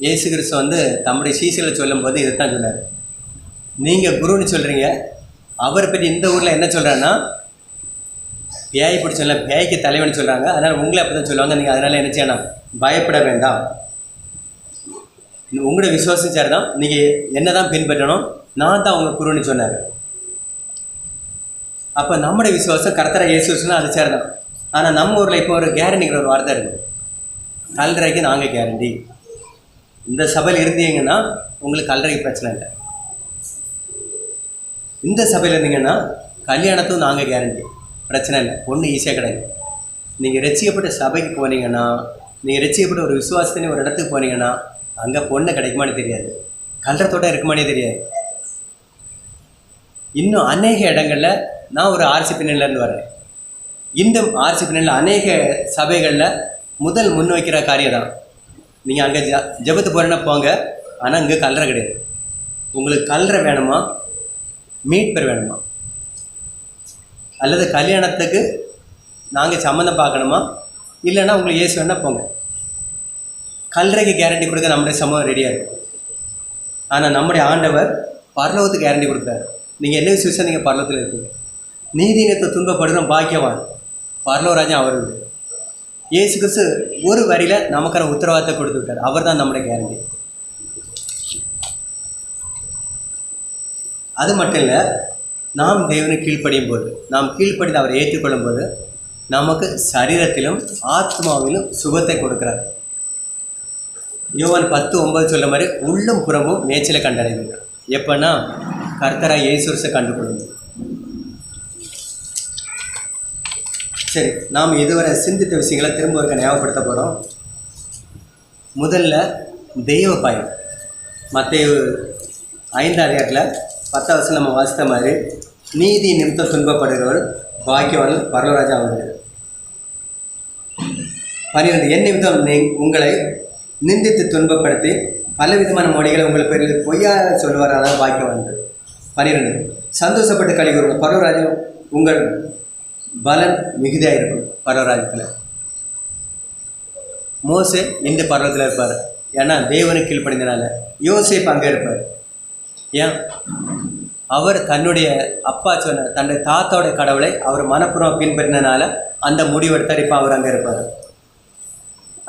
இயேசு கிறிஸ்து வந்து தம்முடைய சீசர்களை சொல்லும்போது இதைத்தான் சொன்னார். நீங்கள் குருன்னு சொல்கிறீங்க, அவரை பற்றி இந்த ஊரில் என்ன சொல்கிறான்னா, பேய் பிடிச்ச சொல்ல, பேய்க்கு தலைவன் சொல்கிறாங்க. அதனால் உங்களை அப்படி தான் சொல்லுவாங்க. நீங்கள் அதனால் என்ன செய்யணும், பயப்பட வேண்டாம். உங்களோட விசுவாசம் சார் தான், நீங்கள் என்ன தான் பின்பற்றணும், நான் தான் உங்கள் குருன்னு சொன்னார். அப்போ நம்முடைய விசுவாசம் கர்த்தராகிய இயேசு கிறிஸ்துனா அது சார் தான். ஆனால் நம்ம ஊரில் இப்போ ஒரு கேரண்டிங்கிற ஒரு வார்த்தை இருக்குது. கல்றைக்கு நாங்கள் கேரண்டி. இந்த சபையில் இருந்தீங்கன்னா உங்களுக்கு கல்றைக்கு பிரச்சனை இல்லை. இந்த சபையில் இருந்தீங்கன்னா கல்யாணத்தும் நாங்கள் கேரண்டி, பிரச்சனை இல்லை, பொண்ணு ஈஸியாக கிடைக்கும். நீங்கள் ரட்சிக்கப்பட்ட சபைக்கு போனீங்கன்னா, நீங்கள் ரட்சிக்கப்பட்ட ஒரு விசுவாசத்தினே ஒரு இடத்துக்கு போனீங்கன்னா அங்கே பொண்ணு கிடைக்குமானே தெரியாது, கல்றத்தோட இருக்குமானே தெரியாது. இன்னும் அநேக இடங்களில் நான் ஒரு ஆர்சி பின்னணியிலேருந்து வரேன். இந்த ஆர்சி பின்னணியில் அநேக சபைகளில் முதல் முன்வைக்கிற காரியம் தான், நீங்கள் அங்கே ஜெபத்து போகிறேன்னா போங்க, ஆனால் இங்கே கல்லறை கிடையாது. உங்களுக்கு கல்லறை வேணுமா, மீட்பர் வேணுமா, அல்லது கல்யாணத்துக்கு நாங்கள் சம்மந்தம் பார்க்கணுமா, இல்லைன்னா உங்களுக்கு இயேசு வேணால் போங்க. கல்லறைக்கு கேரண்டி கொடுக்க நம்முடைய சமூகம் ரெடியாக இருக்குது. ஆனால் நம்முடைய ஆண்டவர் பரலோகத்துக்கு கேரண்டி கொடுக்குறாரு. நீங்கள் என்ன விசுவாசம், நீங்கள் பரலோகத்தில் இருக்கீங்க. நீதியினத்தை துன்பப்படுற பாக்கியவான், பரலோராஜன் அவர்கள். இயேசு கிறிஸ்து ஒரு வரியில் நமக்கான உத்தரவாதத்தை கொடுத்து விட்டார். அவர் தான் நம்முடைய கேரண்டி. அது மட்டும் இல்லை, நாம் தேவனுக்கு கீழ்ப்படியும் போது, நாம் கீழ்ப்படிந்து அவரை ஏற்றுக்கொள்ளும் போது நமக்கு சரீரத்திலும் ஆத்மாவிலும் சுகத்தை கொடுக்கிறார். யோவான் 10:9 சொல்ல மாதிரி உள்ளும் புறமும் மேய்ச்சலை கண்டடைவீங்க. எப்போன்னா கர்த்தராக இயேசு கிறிஸ்துவை கண்டுகொள்ளுங்க. சரி, நாம் இதுவரை சிந்தித்த விஷயங்களை திரும்ப ஒரு ஞாபகப்படுத்த போகிறோம். முதல்ல தெய்வ பயம். மத்தேயு 5:10 நம்ம வாசித்த மாதிரி, நீதி நிமித்தம் துன்பப்படுகிறவர் பாக்கியவான், பரலோராஜா ஆகுது. 12 என் நிமித்தம் உங்களை நிந்தித்து துன்பப்படுத்தி பலவிதமான மொழிகளை உங்கள் பேரில் பொய்யா சொல்லுவாரான பாக்கியவான்கள். 12 சந்தோஷப்பட்டு கழிவுகள், பரலோராஜம் உங்கள் பலன் மிகுதியாக இருக்கும். பரலோராஜத்தில் மோசே இந்த பர்வத்தில் இருப்பார், ஏன்னா தேவனுக்கு கீழ்ப்படிந்தனால. யோசேப்பு அங்கே இருப்பார், ஏன் அவர் தன்னுடைய அப்பா சொன்ன தன்னுடைய தாத்தாவுடைய கடவுளை அவர் மனப்பூர்வம் பின்பற்றினால அந்த முடிவெடுத்தார். இப்போ அவர் அங்கே இருப்பார்.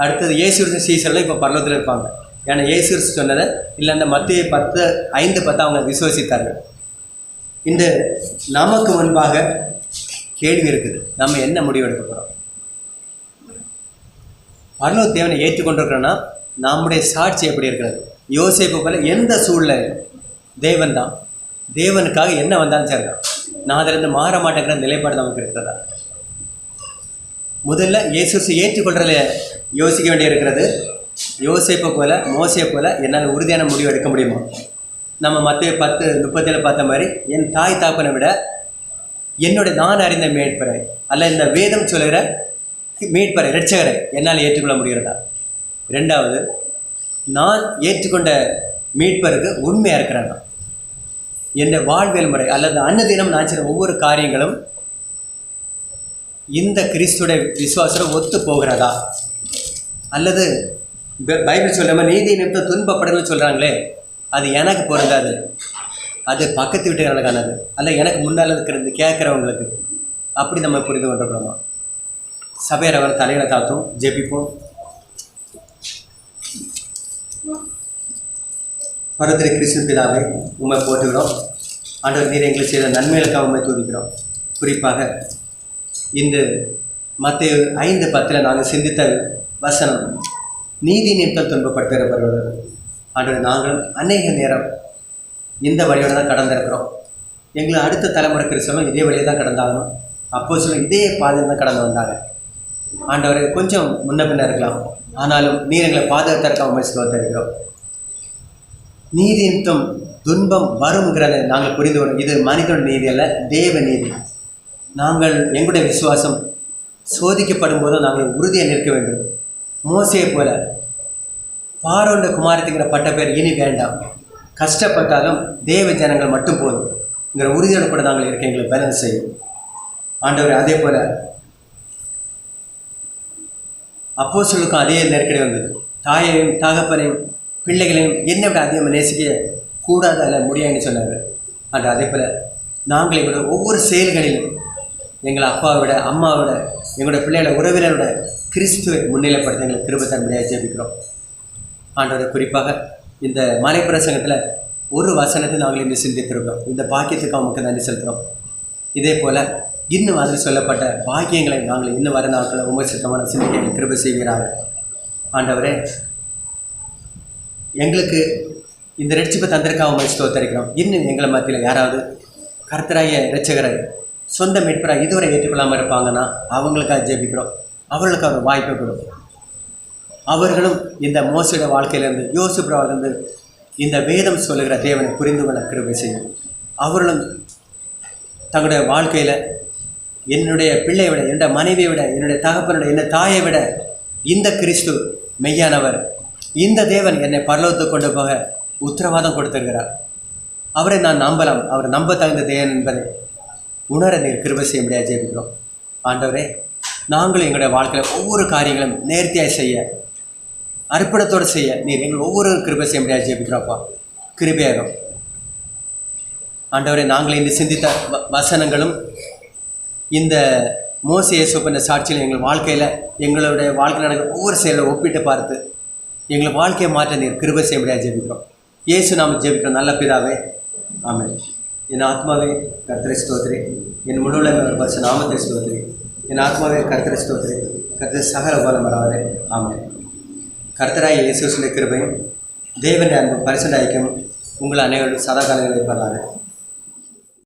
அடுத்தது இயேசு சீசரில் இப்போ பரலோகத்தில் இருப்பாங்க, ஏன்னா இயேசு சொன்னதை இல்லை, அந்த மத்திய 5:10 அவங்க விசுவசித்தார்கள். இந்த நமக்கு முன்பாக கேள்வி இருக்குது, நம்ம என்ன முடிவெடுக்க போகிறோம்? பரலோக தேவனை ஏற்றுக்கொண்டிருக்கிறோன்னா நம்முடைய சாட்சி எப்படி இருக்கிறது? யோசேப்பு போல எந்த சூழ்நிலை தேவன் தான், தேவனுக்காக என்ன வந்தாலும் சரிதான், நான் அதிலிருந்து மாற மாட்டேங்கிற நிலைப்பாடு நமக்கு இருக்கிறதா? முதல்ல இயேசு ஏற்றுக்கொள்றதுல யோசிக்க வேண்டிய இருக்கிறது. யோசேப்பை போல மோசே போல என்னால் உறுதியான முடிவு எடுக்க முடியுமா? நம்ம மத்திய 10:37 பார்த்த மாதிரி, என் தாய் தாப்பனை விட என்னுடைய நான் அறிந்த மீட்பரை அல்ல இந்த வேதம் சொல்கிற மீட்பரை இரட்சகரை என்னால் ஏற்றுக்கொள்ள முடிகிறதா? ரெண்டாவது, நான் ஏற்றுக்கொண்ட மீட்பருக்கு உண்மையாக இருக்கிறேன்னா, என் வாழ்வியல் முறை அல்லது அன்னதினம் நான் செய்கிற ஒவ்வொரு காரியங்களும் இந்த கிறிஸ்துடைய விசுவாசம் ஒத்து போகிறதா? அல்லது பைபிள் சொல்கிற மாதிரி நீதி நிமித்தம் துன்பப்படுன்னு சொல்கிறாங்களே, அது எனக்கு பொருந்தாது, அது பக்கத்து வீட்டுக்காரனுக்கானது, அல்ல எனக்கு முன்னால் இருக்கிறது கேட்குறவங்களுக்கு, அப்படி நம்ம புரிந்து கொண்டிருக்கிறோமா? சபையர் அவர் தலையில தாத்தும் ஜெபிப்போம். பரத்திரி கிறிஸ்து பிதாவை உண்மை போட்டுக்கிறோம். ஆண்டவர் நீர் எங்களுக்கு செய்த நன்மைகளுக்காக உண்மை துதிக்கிறோம். குறிப்பாக இந்த மத்தேயு 5:10 நாங்கள் சிந்தித்த வசனம், நீதி நிமித்தம் துன்பப்படுத்துகிறவர்கள். ஆண்டவர் நாங்கள் அநேக நேரம் இந்த வழியோடு தான் கடந்திருக்கிறோம். எங்களை அடுத்த தலைமுறை கிறிஸ்தவம் இதே வழியை தான் கடந்தாகணும். அப்போ சொல்ல இதே பாதையில் தான் கடந்து வந்தாங்க. ஆண்டவரை கொஞ்சம் முன்ன பின்ன இருக்கலாம், ஆனாலும் நீர் எங்களை பாதுகாத்திருக்க உண்மை இருக்கிறோம். நீதி நிமித்தம் துன்பம் வருங்கிறத நாங்கள் புரிந்து கொள்ளும். இது மனிதனோட நீதி அல்ல, தேவ நீதி. நாங்கள் எங்களுடைய விசுவாசம் சோதிக்கப்படும் போதும் நாங்கள் உறுதியாக நிற்க வேண்டும். மோசையை போல பார்வோன் குமாரத்திங்கிற பட்ட பேர் இனி வேண்டாம், கஷ்டப்பட்டாலும் தேவ ஜனங்கள் மட்டும் போதும்ங்கிற உறுதியோடு கூட நாங்கள் இருக்க எங்களை பேலன்ஸ் செய்யும். ஆண்டவர் அதே போல அப்போஸ்தலருக்கும் அதே நெருக்கடி வந்தது. தாயையும் தகப்பனையும் பிள்ளைகளையும் என்னை விட அதிகமாக நேசிக்க கூடாது அல்ல முடியாதுன்னு சொன்னார். அண்ட் அதே போல் நாங்கள் எங்களோட ஒவ்வொரு செயல்களிலும் எங்களை அப்பாவை விட அம்மாவை விட எங்களோட பிள்ளைகளோட உறவினரோட கிறிஸ்துவை முன்னிலைப்படுத்த எங்களை கிருபை தன்மையாக ஜெபிக்கிறோம். ஆண்டவரை குறிப்பாக இந்த மலைப்பிரசங்கத்தில் ஒரு வசனத்தை நாங்கள் இன்று சிந்தித்திருக்கிறோம். இந்த பாக்கியத்துக்கு அவங்களுக்கு நன்றி செலுத்துகிறோம். இதே போல் இன்னும் அதில் சொல்லப்பட்ட பாக்கியங்களை நாங்கள் இன்னும் வர நாட்களில் விமர்சித்தமான சிந்திக்க கிருபை செய்கிறார்கள். ஆண்டவரே, எங்களுக்கு இந்த ரட்சிப்பை தந்திருக்காக உண்மை ஸ்தோத்தரிக்கிறோம். இன்னும் எங்களை மத்தியில் யாராவது கர்த்தராய இரட்சகரை சொந்த மீட்பராக இதுவரை ஏற்றுக்கொள்ளாமல் இருப்பாங்கன்னா அவங்களுக்காக ஜெபிக்கிறோம். அவர்களுக்கு ஒரு வாய்ப்பை கொடுக்கும். அவர்களும் இந்த மோசடி வாழ்க்கையிலேருந்து யோசிப்புறவிலிருந்து இந்த வேதம் சொல்லுகிற தேவனை புரிந்து கொள்ள கிருபை செய்யும். அவர்களும் தங்களுடைய வாழ்க்கையில் என்னுடைய பிள்ளையை விட, என்னுடைய மனைவியை விட, என்னுடைய தகப்பனுடைய, என்னுடைய தாயை விட இந்த கிறிஸ்து மெய்யானவர், இந்த தேவன் என்னை பரலோகத்துக்கு கொண்டு போக உத்தரவாதம் கொடுத்திருக்கிறார், அவரை நான் நம்பலாம், அவர் நம்ப தகுந்த தேவன் என்பதை உணர நீர் கிருபை செய்ய முடியாது ஜெபிக்கிறோம். ஆண்டவரே, நாங்களும் எங்களுடைய வாழ்க்கையில் ஒவ்வொரு காரியங்களும் நேர்த்தியாக செய்ய, அர்ப்பணத்தோடு செய்ய நீர் எங்கள் ஒவ்வொரு கிருபை செய்ய முடியாது ஜெபிக்கிறோப்பா. கிருபையாகும் ஆண்டவரே. நாங்கள் இந்த சிந்தித்த வசனங்களும் இந்த மோசே இயேசுவின் சாட்சியில் எங்கள் வாழ்க்கையில், எங்களுடைய வாழ்க்கையில் நடக்கிற ஒவ்வொரு செயலை ஒப்பிட்டு பார்த்து எங்கள் வாழ்க்கையை மாற்ற நீர் கிருபை செய்ய முடியாது ஜெபிக்கிறோம். இயேசு நாம ஜெபிக்கிறோம் நல்ல பிதாவே, ஆமென். என் ஆத்மாவே கர்த்தரை ஸ்தோத்திரி, என் முழுள்ள பரிசு நாமத்தை ஸ்தோத்திரி, என் ஆத்மாவே கர்த்தரை ஸ்தோத்திரி, கர்த்தர் சகல பலம் வராதே, ஆமென். கர்த்தராய் இயேசுவின் கிருபையும் தேவனுடைய அன்பு பரிசுத்த ஐக்கியமும் உங்கள் அனைவரும் சதா காலங்களில் இருப்பதாக.